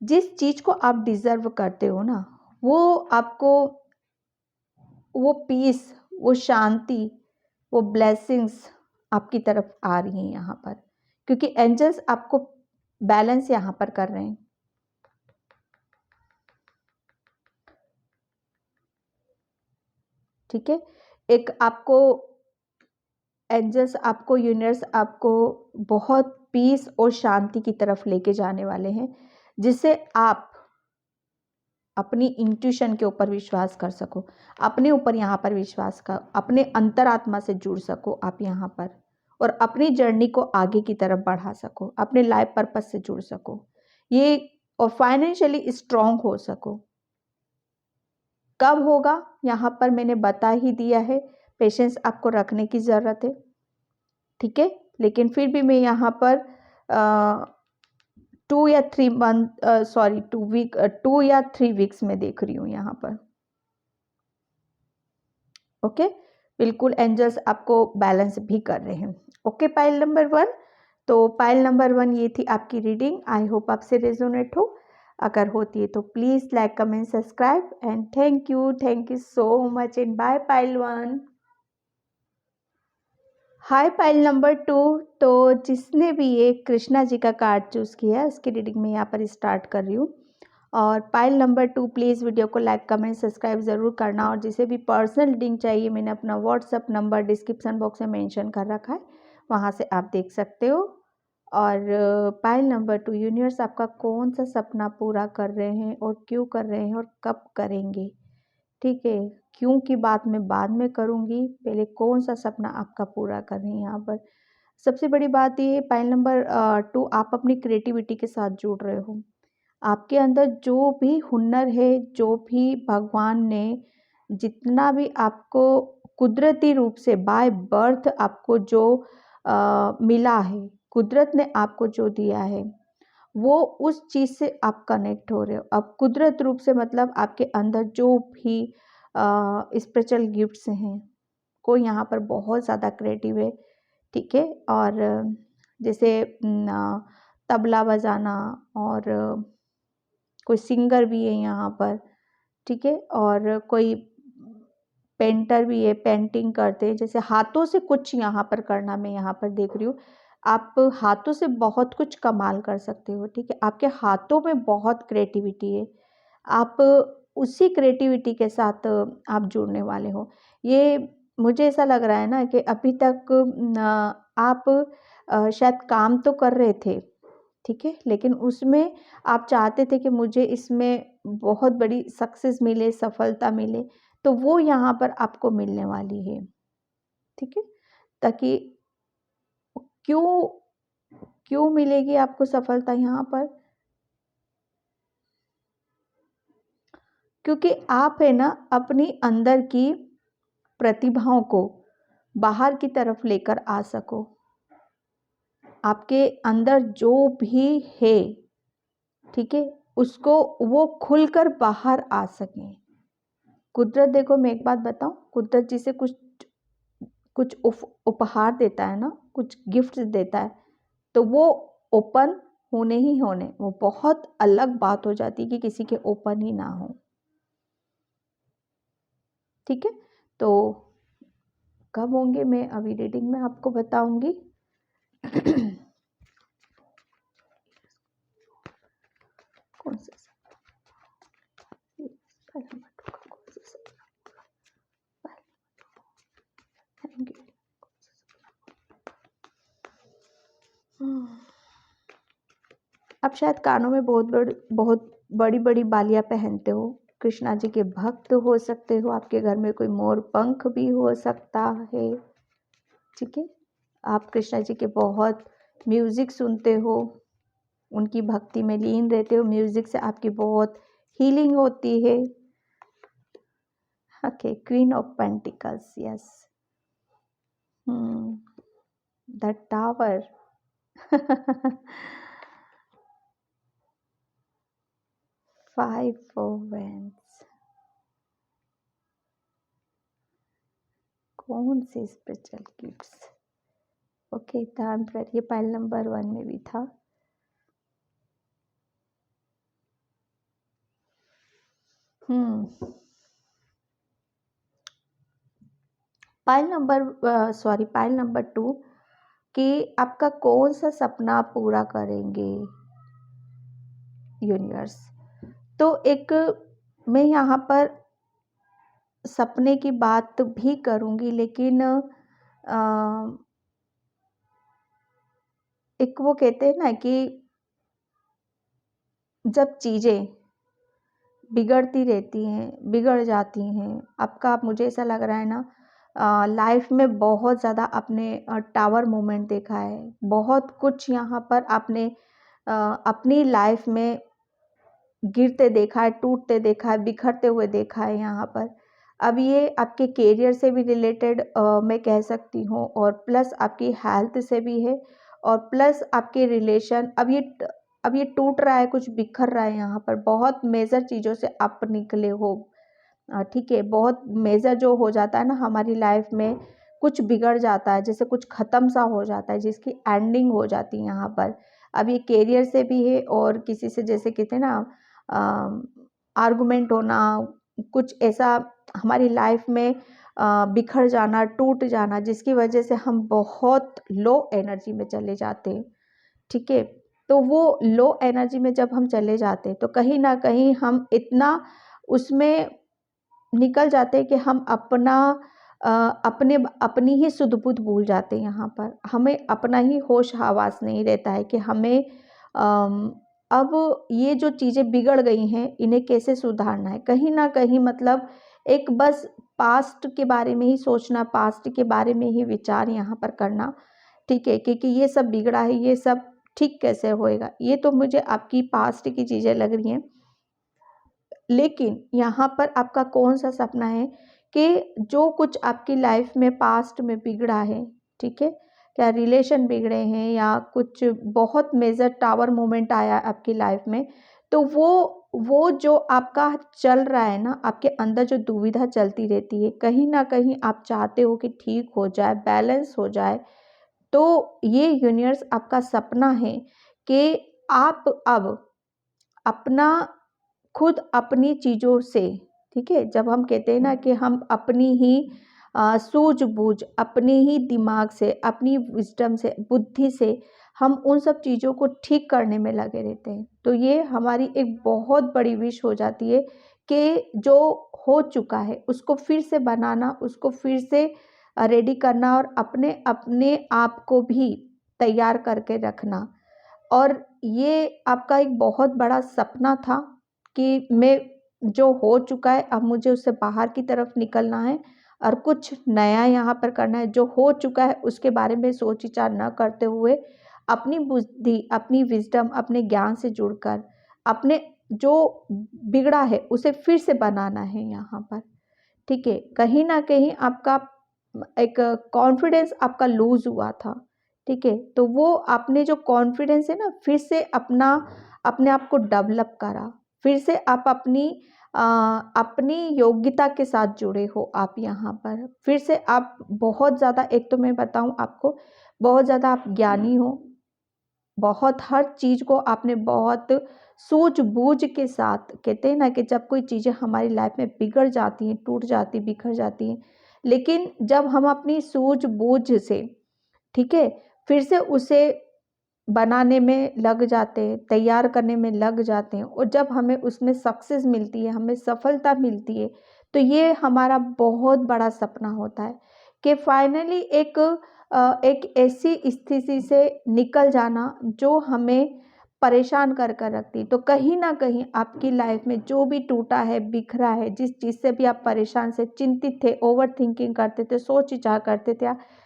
जिस चीज को आप डिजर्व करते हो ना, वो आपको वो पीस, वो शांति, वो ब्लेसिंग्स आपकी तरफ आ रही हैं यहाँ पर, क्योंकि एंजल्स आपको बैलेंस यहाँ पर कर रहे हैं, ठीक है। एक आपको एंजल्स, आपको यूनिवर्स आपको बहुत पीस और शांति की तरफ लेके जाने वाले हैं, जिससे आप अपनी इंट्यूशन के ऊपर विश्वास कर सको, अपने ऊपर यहाँ पर विश्वास कर, अपने अंतरात्मा से जुड़ सको आप यहाँ पर, और अपनी जर्नी को आगे की तरफ बढ़ा सको, अपने लाइफ पर्पस से जुड़ सको ये, और फाइनेंशियली स्ट्रांग हो सको। कब होगा यहाँ पर मैंने बता ही दिया है, पेशेंस आपको रखने की ज़रूरत है, ठीक है। लेकिन फिर भी मैं यहाँ पर 2 या 3 मंथ, सॉरी 2 या 3 वीक्स में देख रही हूँ यहाँ पर। ओके, बिल्कुल एंजल्स आपको बैलेंस भी कर रहे हैं। Okay, pile number 1। तो पाइल नंबर 1 ये थी आपकी रीडिंग। आई होप आपसे रेजोनेट हो। अगर होती है तो please like, comment, subscribe and thank you so much and bye pile 1। Hi pile number 2। तो जिसने भी ये कृष्णा जी का कार्ड चूज़ किया है उसकी रीडिंग में यहाँ पर स्टार्ट कर रही हूँ। और पाइल नंबर 2 प्लीज़ वीडियो को लाइक, कमेंट, सब्सक्राइब ज़रूर करना। और जिसे भी पर्सनल रीडिंग चाहिए मैंने अपना व्हाट्सअप नंबर डिस्क्रिप्शन बॉक्स में मेंशन कर रखा है, वहाँ से आप देख सकते हो। और पाइल नंबर 2, यूनिवर्स आपका कौन सा सपना पूरा कर रहे हैं और क्यों कर रहे हैं और कब करेंगे। ठीक है, क्यों की बात मैं बाद में करूँगी, पहले कौन सा सपना आपका पूरा कर रहे हैं। यहाँ पर सबसे बड़ी बात ये है पाइल नंबर 2, आप अपनी क्रिएटिविटी के साथ जुड़ रहे हो। आपके अंदर जो भी हुनर है, जो भी भगवान ने जितना भी आपको कुदरती रूप से बाय बर्थ आपको जो मिला है, कुदरत ने आपको जो दिया है, वो उस चीज़ से आप कनेक्ट हो रहे हो। अब कुदरत रूप से मतलब आपके अंदर जो भी स्पिरिचुअल गिफ्ट्स हैं, कोई यहाँ पर बहुत ज़्यादा क्रिएटिव है, ठीक है। और जैसे तबला बजाना, और कोई सिंगर भी है यहाँ पर, ठीक है। और कोई पेंटर भी है, पेंटिंग करते हैं, जैसे हाथों से कुछ यहाँ पर करना मैं यहाँ पर देख रही हूँ। आप हाथों से बहुत कुछ कमाल कर सकते हो, ठीक है। आपके हाथों में बहुत क्रिएटिविटी है, आप उसी क्रिएटिविटी के साथ आप जुड़ने वाले हो। ये मुझे ऐसा लग रहा है ना कि अभी तक आप शायद काम तो कर रहे थे, ठीक है, लेकिन उसमें आप चाहते थे कि मुझे इसमें बहुत बड़ी सक्सेस मिले, सफलता मिले, तो वो यहाँ पर आपको मिलने वाली है, ठीक है। ताकि क्यों क्यों मिलेगी आपको सफलता यहाँ पर, क्योंकि आप है ना अपनी अंदर की प्रतिभाओं को बाहर की तरफ लेकर आ सको। आपके अंदर जो भी है, ठीक है, उसको वो खुलकर बाहर आ सके। कुदरत, देखो मैं एक बात बताऊं, कुदरत जिसे कुछ कुछ उपहार देता है ना, कुछ गिफ्ट देता है, तो वो ओपन होने ही होने, वो बहुत अलग बात हो जाती है कि किसी के ओपन ही ना हो, ठीक है। तो कब होंगे मैं अभी रीडिंग में आपको बताऊंगी। कौन सा आप शायद कानों में बहुत बड़ी बड़ी बालियां पहनते हो, कृष्णा जी के भक्त हो सकते हो, आपके घर में कोई मोर पंख भी हो सकता है, ठीक है। आप कृष्णा जी के बहुत म्यूजिक सुनते हो, उनकी भक्ति में लीन रहते हो, म्यूजिक से आपकी बहुत हीलिंग होती है। Okay, queen of pentacles, yes, the tower. 5 of Wands, कौन से स्पिरिचुअल गिफ्ट्स। ओके, ध्यान पर, ये पाइल नंबर 1 में भी था। पाइल नंबर 2 कि आपका कौन सा सपना पूरा करेंगे यूनिवर्स। तो एक मैं यहाँ पर सपने की बात भी करूँगी, लेकिन एक वो कहते हैं ना कि जब चीज़ें बिगड़ती रहती हैं, बिगड़ जाती हैं, आपका मुझे ऐसा लग रहा है ना लाइफ में बहुत ज़्यादा आपने टावर मोमेंट देखा है, बहुत कुछ यहाँ पर आपने अपनी लाइफ में गिरते देखा है, टूटते देखा है, बिखरते हुए देखा है यहाँ पर। अब ये आपके करियर से भी रिलेटेड मैं कह सकती हूँ, और प्लस आपकी हेल्थ से भी है, और प्लस आपके रिलेशन अब ये टूट रहा है, कुछ बिखर रहा है यहाँ पर, बहुत मेजर चीज़ों से आप निकले हो। ठीक है, बहुत मेजर जो हो जाता है ना हमारी लाइफ में, कुछ बिगड़ जाता है, जैसे कुछ ख़त्म सा हो जाता है, जिसकी एंडिंग हो जाती है यहाँ पर। अब ये करियर से भी है और किसी से, जैसे कहते हैं ना आर्गुमेंट होना, कुछ ऐसा हमारी लाइफ में बिखर जाना, टूट जाना, जिसकी वजह से हम बहुत लो एनर्जी में चले जाते हैं। ठीक है, तो वो लो एनर्जी में जब हम चले जाते हैं तो कहीं ना कहीं हम इतना उसमें निकल जाते हैं कि हम अपनी ही सुध बुध भूल जाते हैं। यहाँ पर हमें अपना ही होश हवास नहीं रहता है कि हमें अब ये जो चीज़ें बिगड़ गई हैं इन्हें कैसे सुधारना है। कहीं ना कहीं मतलब एक बस पास्ट के बारे में ही सोचना, पास्ट के बारे में ही विचार यहाँ पर करना। ठीक है, क्योंकि ये सब बिगड़ा है, ये सब ठीक कैसे होएगा। ये तो मुझे आपकी पास्ट की चीज़ें लग रही हैं, लेकिन यहाँ पर आपका कौन सा सपना है कि जो कुछ आपकी लाइफ में पास्ट में बिगड़ा है, ठीक है, क्या रिलेशन बिगड़े हैं या कुछ बहुत मेजर टावर मोमेंट आया आपकी लाइफ में, तो वो जो आपका चल रहा है ना, आपके अंदर जो दुविधा चलती रहती है, कहीं ना कहीं आप चाहते हो कि ठीक हो जाए, बैलेंस हो जाए। तो ये यूनिवर्स आपका सपना है कि आप अब अपना खुद अपनी चीज़ों से, ठीक है, जब हम कहते हैं ना कि हम अपनी ही सूझबूझ, अपने ही दिमाग से, अपनी विजडम से, बुद्धि से हम उन सब चीज़ों को ठीक करने में लगे रहते हैं। तो ये हमारी एक बहुत बड़ी विश हो जाती है कि जो हो चुका है उसको फिर से बनाना, उसको फिर से रेडी करना और अपने अपने आप को भी तैयार करके रखना। और ये आपका एक बहुत बड़ा सपना था कि मैं जो हो चुका है अब मुझे उससे बाहर की तरफ निकलना है और कुछ नया यहाँ पर करना है। जो हो चुका है उसके बारे में सोच विचार न करते हुए अपनी बुद्धि, अपनी विजडम, अपने ज्ञान से जुड़कर अपने जो बिगड़ा है उसे फिर से बनाना है यहाँ पर। ठीक है, कहीं ना कहीं आपका एक कॉन्फिडेंस आपका लूज हुआ था। ठीक है, तो वो आपने जो कॉन्फिडेंस है ना, फिर से अपने आप को डेवलप करा, फिर से आप अपनी योग्यता के साथ जुड़े हो आप यहाँ पर। फिर से आप बहुत ज़्यादा, एक तो मैं बताऊँ आपको, बहुत ज़्यादा आप ज्ञानी हो, बहुत हर चीज़ को आपने बहुत सूझबूझ के साथ, कहते हैं ना कि जब कोई चीज़ें हमारी लाइफ में बिगड़ जाती हैं, टूट जाती, बिखर जाती हैं, लेकिन जब हम अपनी सूझबूझ से, ठीक है, फिर से उसे बनाने में लग जाते हैं, तैयार करने में लग जाते हैं और जब हमें उसमें सक्सेस मिलती है, हमें सफलता मिलती है, तो ये हमारा बहुत बड़ा सपना होता है कि फाइनली एक ऐसी स्थिति से निकल जाना जो हमें परेशान कर कर रखती। तो कहीं ना कहीं आपकी लाइफ में जो भी टूटा है, बिखरा है, जिस चीज़ से भी आप परेशान से, चिंतित थे, ओवर थिंकिंग करते थे, सोच विचार करते थे,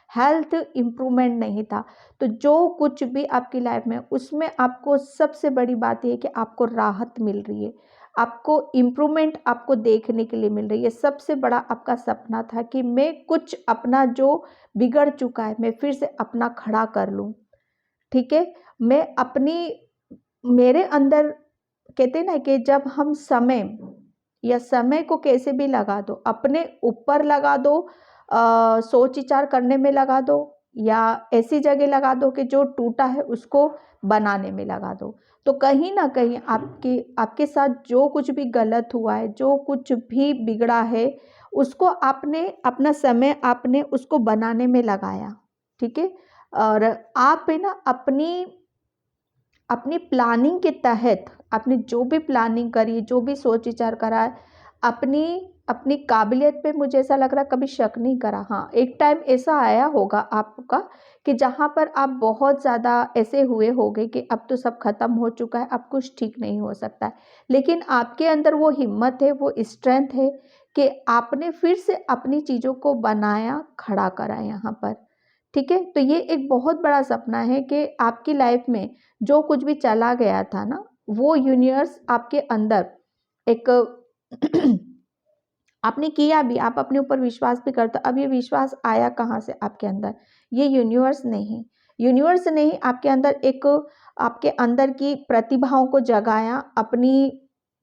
हेल्थ इम्प्रूवमेंट नहीं था, तो जो कुछ भी आपकी लाइफ में, उसमें आपको सबसे बड़ी बात यह है कि आपको राहत मिल रही है, आपको इम्प्रूवमेंट आपको देखने के लिए मिल रही है। सबसे बड़ा आपका सपना था कि मैं कुछ अपना जो बिगड़ चुका है मैं फिर से अपना खड़ा कर लूँ। ठीक है, मैं अपनी, मेरे अंदर, कहते हैं ना कि जब हम समय को कैसे भी लगा दो, अपने ऊपर लगा दो, सोच विचार करने में लगा दो, या ऐसी जगह लगा दो कि जो टूटा है उसको बनाने में लगा दो, तो कहीं ना कहीं आपके साथ जो कुछ भी गलत हुआ है, जो कुछ भी बिगड़ा है, उसको आपने अपना समय आपने उसको बनाने में लगाया। ठीक है, और आप है ना अपनी प्लानिंग के तहत आपने जो भी प्लानिंग करी, जो भी सोच विचार करा है, अपनी अपनी काबिलियत पे मुझे ऐसा लग रहा है कभी शक नहीं करा। हाँ, एक टाइम ऐसा आया होगा आपका कि जहाँ पर आप बहुत ज़्यादा ऐसे हुए होंगे कि अब तो सब खत्म हो चुका है, अब कुछ ठीक नहीं हो सकता है, लेकिन आपके अंदर वो हिम्मत है, वो स्ट्रेंथ है कि आपने फिर से अपनी चीज़ों को बनाया, खड़ा करा यहाँ पर। ठीक है, तो ये एक बहुत बड़ा सपना है कि आपकी लाइफ में जो कुछ भी चला गया था ना, वो यूनिवर्स आपके अंदर एक आपने किया भी, आप अपने ऊपर विश्वास भी करते, अब ये विश्वास आया कहाँ से आपके अंदर, ये यूनिवर्स नहीं, यूनिवर्स ने ही आपके अंदर आपके अंदर की प्रतिभाओं को जगाया।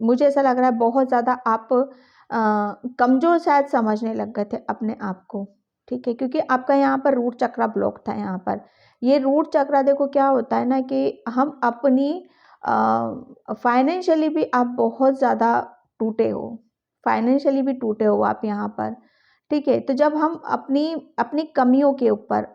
मुझे ऐसा लग रहा है बहुत ज़्यादा आप कमज़ोर शायद समझने लग गए थे अपने आप को, ठीक है, क्योंकि आपका यहाँ पर रूट चक्रा ब्लॉक था। यहाँ पर ये रूट चक्रा देखो क्या होता है ना कि हम अपनी फाइनेंशियली भी आप बहुत ज़्यादा टूटे हो, फाइनेंशियली भी टूटे हो आप यहाँ पर, ठीक है। तो जब हम अपनी कमियों के ऊपर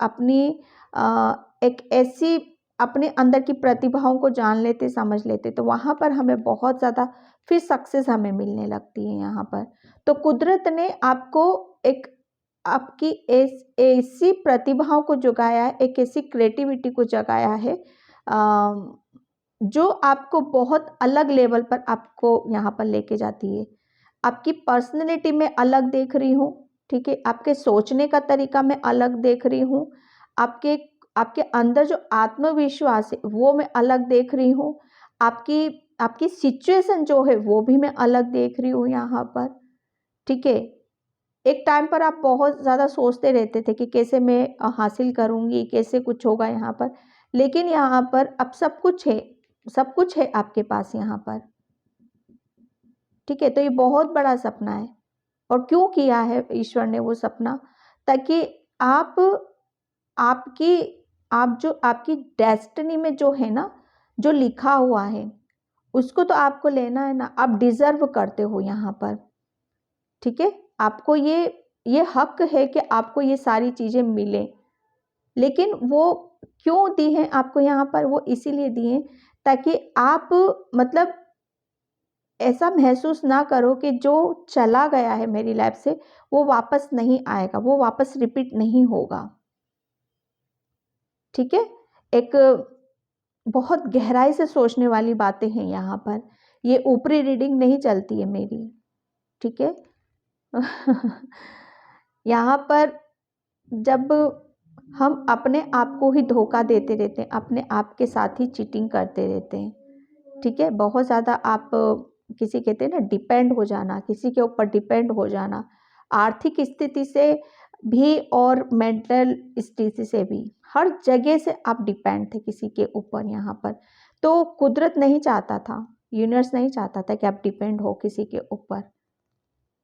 एक ऐसी अपने अंदर की प्रतिभाओं को जान लेते, समझ लेते, तो वहाँ पर हमें बहुत ज़्यादा फिर सक्सेस हमें मिलने लगती है यहाँ पर। तो कुदरत ने आपको आपकी ऐसी प्रतिभाओं को जगाया है, एक ऐसी क्रिएटिविटी को जगाया है जो आपको बहुत अलग लेवल पर आपको यहाँ पर लेके जाती है। आपकी पर्सनैलिटी में अलग देख रही हूँ, ठीक है, आपके सोचने का तरीका मैं अलग देख रही हूँ, आपके अंदर जो आत्मविश्वास है वो मैं अलग देख रही हूँ, आपकी सिचुएशन जो है वो भी मैं अलग देख रही हूँ यहाँ पर, ठीक है। एक टाइम पर आप बहुत ज़्यादा सोचते रहते थे कि कैसे मैं हासिल करूँगी, कैसे कुछ होगा यहाँ पर, लेकिन यहाँ पर अब सब कुछ है आपके पास यहाँ पर, ठीक है। तो ये बहुत बड़ा सपना है, और क्यों किया है ईश्वर ने वो सपना, ताकि आपकी डेस्टिनी में जो है ना, जो लिखा हुआ है उसको तो आपको लेना है ना, आप डिजर्व करते हो यहाँ पर, ठीक है। आपको ये हक है कि आपको ये सारी चीज़ें मिलें, लेकिन वो क्यों दी हैं आपको यहाँ पर, वो इसीलिए दी हैं ताकि आप मतलब ऐसा महसूस ना करो कि जो चला गया है मेरी लाइफ से वो वापस नहीं आएगा, वो वापस रिपीट नहीं होगा, ठीक है। एक बहुत गहराई से सोचने वाली बातें हैं यहाँ पर, ये ऊपरी रीडिंग नहीं चलती है मेरी, ठीक है। यहाँ पर जब हम अपने आप को ही धोखा देते रहते हैं, अपने आप के साथ ही चीटिंग करते रहते हैं, ठीक है। बहुत ज़्यादा आप किसी कहते हैं ना डिपेंड हो जाना, किसी के ऊपर डिपेंड हो जाना, आर्थिक स्थिति से भी और मेंटल स्थिति से भी, हर जगह से आप डिपेंड थे किसी के ऊपर यहाँ पर। तो कुदरत नहीं चाहता था, यूनिवर्स नहीं चाहता था कि आप डिपेंड हो किसी के ऊपर,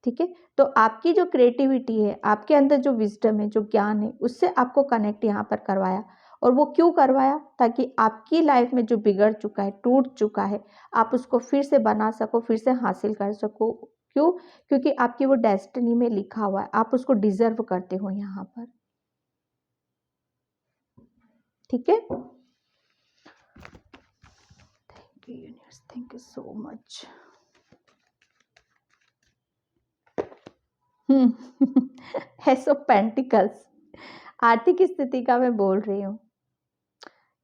ठीक है। तो आपकी जो क्रिएटिविटी है, आपके अंदर जो विजडम है, जो ज्ञान है, उससे आपको कनेक्ट यहाँ पर करवाया। और वो क्यों करवाया, ताकि आपकी लाइफ में जो बिगड़ चुका है, टूट चुका है, आप उसको फिर से बना सको, फिर से हासिल कर सको। क्यों? क्योंकि आपकी वो डेस्टिनी में लिखा हुआ है, आप उसको डिजर्व करते हो यहाँ पर, ठीक है। Thank you universe, thank you so much. S of pentacles, आर्थिक स्थिति का मैं बोल रही हूँ।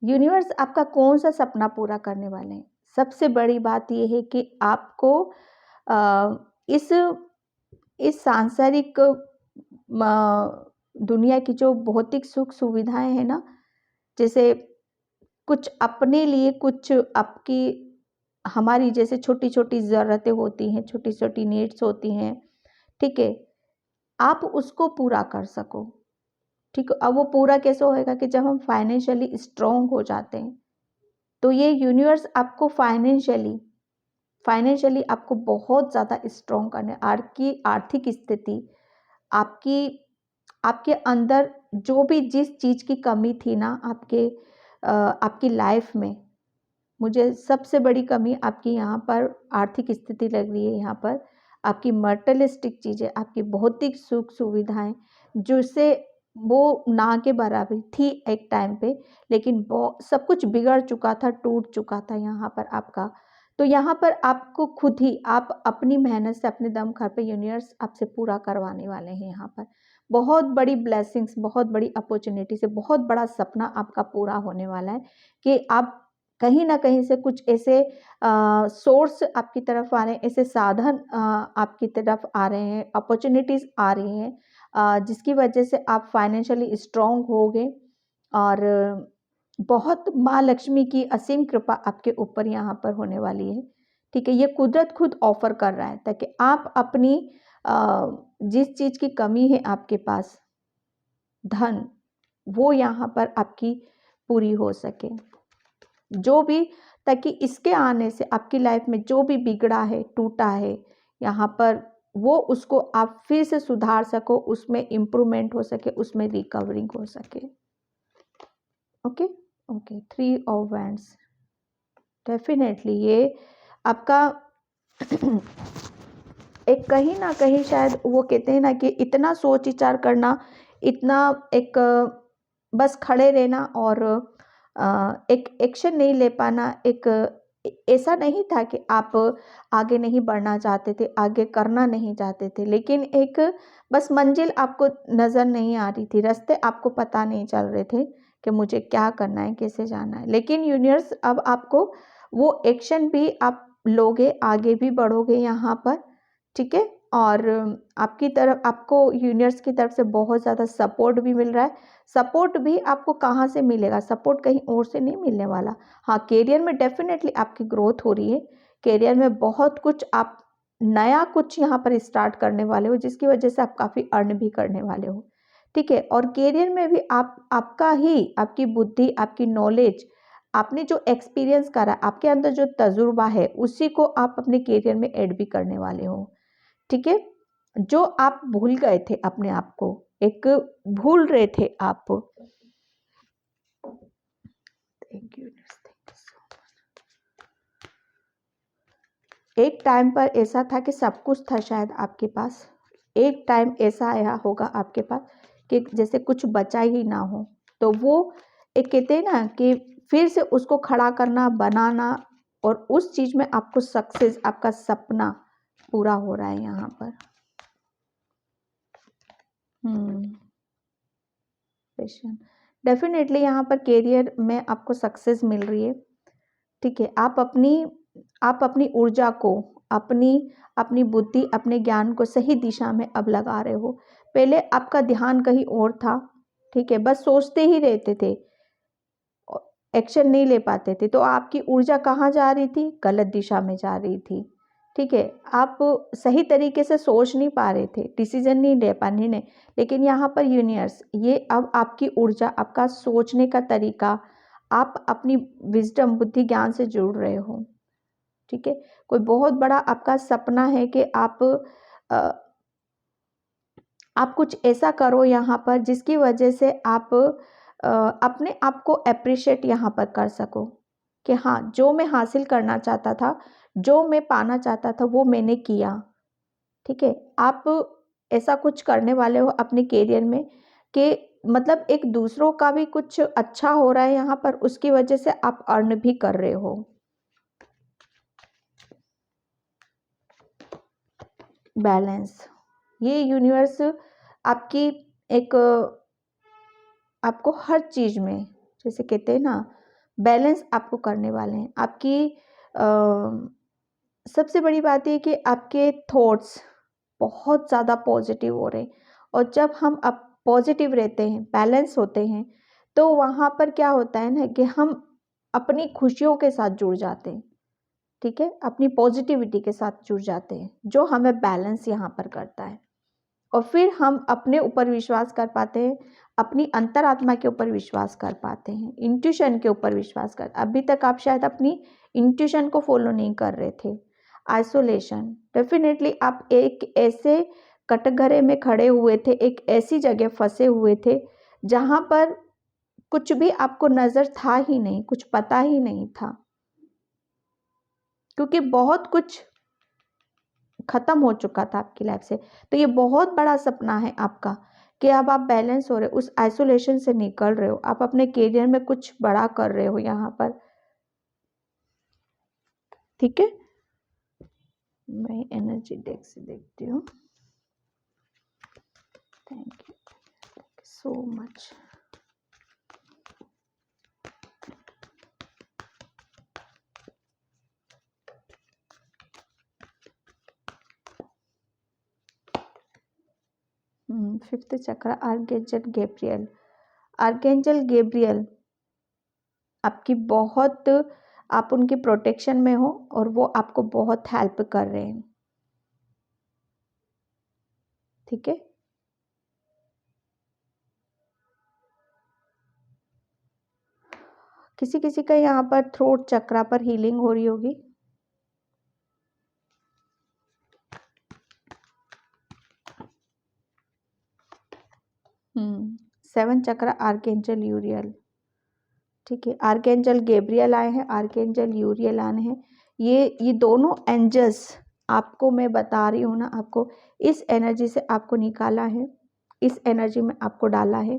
यूनिवर्स आपका कौन सा सपना पूरा करने वाले हैं। सबसे बड़ी बात यह है कि आपको इस सांसारिक दुनिया की जो भौतिक सुख सुविधाएं हैं ना, जैसे कुछ अपने लिए, कुछ आपकी हमारी जैसे छोटी छोटी ज़रूरतें होती हैं, छोटी छोटी नीड्स होती हैं, ठीक है, आप उसको पूरा कर सको, ठीक है। अब वो पूरा कैसे होएगा कि जब हम फाइनेंशियली स्ट्रॉन्ग हो जाते हैं, तो ये यूनिवर्स आपको फाइनेंशियली आपको बहुत ज़्यादा स्ट्रॉन्ग करने, आपकी आर्थिक स्थिति, आपके अंदर जो भी जिस चीज़ की कमी थी ना आपकी लाइफ में, मुझे सबसे बड़ी कमी आपकी यहाँ पर आर्थिक स्थिति लग रही है। यहाँ पर आपकी मटेरियलिस्टिक चीज़ें, आपकी भौतिक सुख सुविधाएं, जिससे वो ना के बराबर थी एक टाइम पे, लेकिन सब कुछ बिगड़ चुका था, टूट चुका था यहाँ पर आपका। तो यहाँ पर आपको खुद ही, आप अपनी मेहनत से, अपने दम खर पे यूनिवर्स आपसे पूरा करवाने वाले हैं। यहाँ पर बहुत बड़ी ब्लेसिंग्स, बहुत बड़ी अपॉर्चुनिटी से बहुत बड़ा सपना आपका पूरा होने वाला है कि आप कहीं ना कहीं से कुछ ऐसे सोर्स आपकी तरफ आ रहे हैं, ऐसे साधन आपकी तरफ आ रहे हैं, अपॉर्चुनिटीज़ आ रही हैं, जिसकी वजह से आप फाइनेंशियली स्ट्रॉन्ग होगे, और बहुत माँ लक्ष्मी की असीम कृपा आपके ऊपर यहाँ पर होने वाली है, ठीक है। ये कुदरत खुद ऑफर कर रहा है ताकि आप अपनी जिस चीज़ की कमी है आपके पास, धन, वो यहाँ पर आपकी पूरी हो सके, जो भी, ताकि इसके आने से आपकी लाइफ में जो भी बिगड़ा है, टूटा है यहाँ पर, वो उसको आप फिर से सुधार सको, उसमें इम्प्रूवमेंट हो सके, उसमें रिकवरिंग हो सके। Okay okay, 3 of wands, definitely ये आपका एक कहीं ना कहीं शायद वो कहते हैं ना कि इतना सोच विचार करना, इतना एक बस खड़े रहना और एक एक्शन नहीं ले पाना, एक ऐसा नहीं था कि आप आगे नहीं बढ़ना चाहते थे, आगे करना नहीं चाहते थे, लेकिन एक बस मंजिल आपको नज़र नहीं आ रही थी, रास्ते आपको पता नहीं चल रहे थे कि मुझे क्या करना है, कैसे जाना है। लेकिन यूनिवर्स अब आपको वो एक्शन भी आप लोगे, आगे भी बढ़ोगे यहाँ पर, ठीक है। और आपकी तरफ, आपको यूनिवर्स की तरफ से बहुत ज़्यादा सपोर्ट भी मिल रहा है। सपोर्ट भी आपको कहाँ से मिलेगा? सपोर्ट कहीं और से नहीं मिलने वाला। हाँ, करियर में डेफिनेटली आपकी ग्रोथ हो रही है, करियर में बहुत कुछ आप नया कुछ यहाँ पर स्टार्ट करने वाले हो, जिसकी वजह से आप काफ़ी अर्न भी करने वाले हो, ठीक है। और करियर में भी आपका ही, आपकी बुद्धि, आपकी नॉलेज, आपने जो एक्सपीरियंस करा, आपके अंदर जो तजुर्बा है, उसी को आप अपने करियर में ऐड भी करने वाले हो, ठीक है। जो आप भूल गए थे अपने आप को, एक भूल रहे थे आप। Thank you. एक टाइम पर ऐसा था कि सब कुछ था शायद आपके पास, एक टाइम ऐसा आया होगा आपके पास कि जैसे कुछ बचा ही ना हो, तो वो एक कहते हैं ना कि फिर से उसको खड़ा करना, बनाना, और उस चीज़ में आपको सक्सेस, आपका सपना पूरा हो रहा है यहाँ पर। डेफिनेटली यहाँ पर करियर में आपको सक्सेस मिल रही है, ठीक है। आप अपनी ऊर्जा को, अपनी अपनी बुद्धि, अपने ज्ञान को सही दिशा में अब लगा रहे हो। पहले आपका ध्यान कहीं और था, ठीक है, बस सोचते ही रहते थे, एक्शन नहीं ले पाते थे, तो आपकी ऊर्जा कहाँ जा रही थी? गलत दिशा में जा रही थी, ठीक है। आप सही तरीके से सोच नहीं पा रहे थे, डिसीजन नहीं ले पाने ने। लेकिन यहाँ पर यूनिवर्स ये अब आपकी ऊर्जा, आपका सोचने का तरीका, आप अपनी विजडम, बुद्धि, ज्ञान से जुड़ रहे हो, ठीक है। कोई बहुत बड़ा आपका सपना है कि आप कुछ ऐसा करो यहाँ पर जिसकी वजह से आप अपने आप को अप्रिशिएट यहाँ पर कर सको कि हाँ, जो मैं हासिल करना चाहता था, जो मैं पाना चाहता था, वो मैंने किया, ठीक है। आप ऐसा कुछ करने वाले हो अपने करियर में कि मतलब एक दूसरों का भी कुछ अच्छा हो रहा है यहाँ पर, उसकी वजह से आप अर्न भी कर रहे हो। बैलेंस, ये यूनिवर्स आपकी एक, आपको हर चीज़ में, जैसे कहते हैं ना, बैलेंस आपको करने वाले हैं। आपकी सबसे बड़ी बात ये कि आपके थॉट्स बहुत ज़्यादा पॉजिटिव हो रहे हैं, और जब हम अब पॉजिटिव रहते हैं, बैलेंस होते हैं, तो वहाँ पर क्या होता है ना कि हम अपनी खुशियों के साथ जुड़ जाते हैं, ठीक है, अपनी पॉजिटिविटी के साथ जुड़ जाते हैं, जो हमें बैलेंस यहाँ पर करता है। और फिर हम अपने ऊपर विश्वास कर पाते हैं, अपनी अंतरात्मा के ऊपर विश्वास कर पाते हैं, इंट्यूशन के ऊपर विश्वास कर। अभी तक आप शायद अपनी इंट्यूशन को फॉलो नहीं कर रहे थे। आइसोलेशन, डेफिनेटली आप एक ऐसे कटघरे में खड़े हुए थे, एक ऐसी जगह फंसे हुए थे जहाँ पर कुछ भी आपको नज़र था ही नहीं, कुछ पता ही नहीं था, क्योंकि बहुत कुछ खत्म हो चुका था आपकी लाइफ से। तो ये बहुत बड़ा सपना है आपका कि अब आप बैलेंस हो रहे हो, उस आइसोलेशन से निकल रहे हो, आप अपने करियर में कुछ बड़ा कर रहे हो यहाँ पर, ठीक है। मैं एनर्जी डेक से देखती हूँ। Thank you so much. Fifth चक्र, आर्कएंजल गैब्रियल। आर्कएंजल गैब्रियल आपकी बहुत, आप उनकी प्रोटेक्शन में हो और वो आपको बहुत हेल्प कर रहे हैं, ठीक है। किसी किसी का यहाँ पर थ्रोट चक्रा पर हीलिंग हो रही होगी। सेवन चक्रा आर्केंजल यूरियल, ठीक है, आर्केंजल गैब्रियल आए हैं, आर्केंजल यूरियल आए हैं। ये दोनों एंजल्स आपको मैं बता रही हूँ ना, आपको इस एनर्जी से आपको निकाला है, इस एनर्जी में आपको डाला है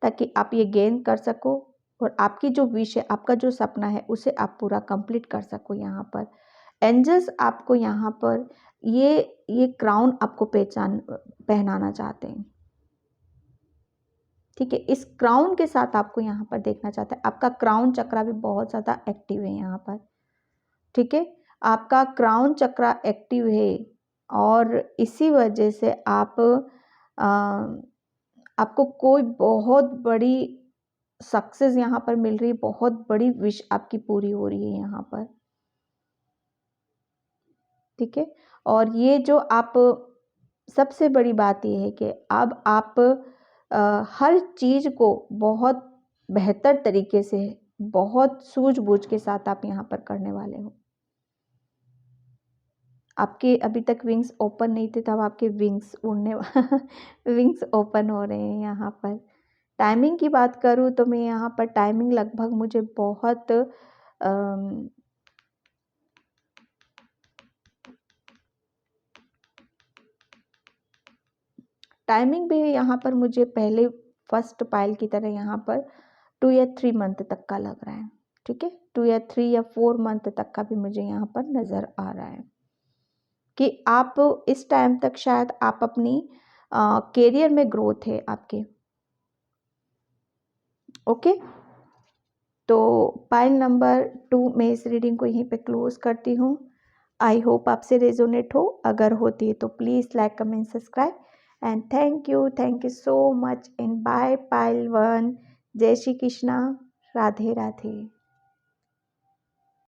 ताकि आप ये गेन कर सको और आपकी जो विश है, आपका जो सपना है उसे आप पूरा कंप्लीट कर सको। यहाँ पर एंजल्स आपको यहाँ पर ये क्राउन आपको पहनाना चाहते हैं, ठीक है। इस क्राउन के साथ आपको यहाँ पर देखना चाहता है, आपका क्राउन चक्रा भी बहुत ज़्यादा एक्टिव है यहाँ पर, ठीक है। आपका क्राउन चक्रा एक्टिव है और इसी वजह से आपको कोई बहुत बड़ी सक्सेस यहाँ पर मिल रही है, बहुत बड़ी विश आपकी पूरी हो रही है यहाँ पर, ठीक है। और ये जो आप, सबसे बड़ी बात ये है कि अब आप हर चीज़ को बहुत बेहतर तरीके से, बहुत सूझबूझ के साथ आप यहाँ पर करने वाले हो। आपके अभी तक विंग्स ओपन नहीं थे, तब आपके विंग्स उड़ने विंग्स ओपन हो रहे हैं यहाँ पर। टाइमिंग की बात करूँ तो मैं यहाँ पर टाइमिंग लगभग मुझे बहुत टाइमिंग भी यहाँ पर मुझे पहले फर्स्ट पाइल की तरह यहाँ पर 2 या 3 मंथ तक का लग रहा है, ठीक है। 2 या 3 या 4 मंथ तक का भी मुझे यहाँ पर नज़र आ रहा है कि आप इस टाइम तक शायद आप अपनी कैरियर में ग्रोथ है आपके, ओके। तो पाइल नंबर 2 मैं इस रीडिंग को यहीं पे क्लोज करती हूँ। आई होप आपसे रेजोनेट हो, अगर होती है तो please like comment subscribe and thank you so much and bye pile 1। जय श्री कृष्णा, राधे राधे।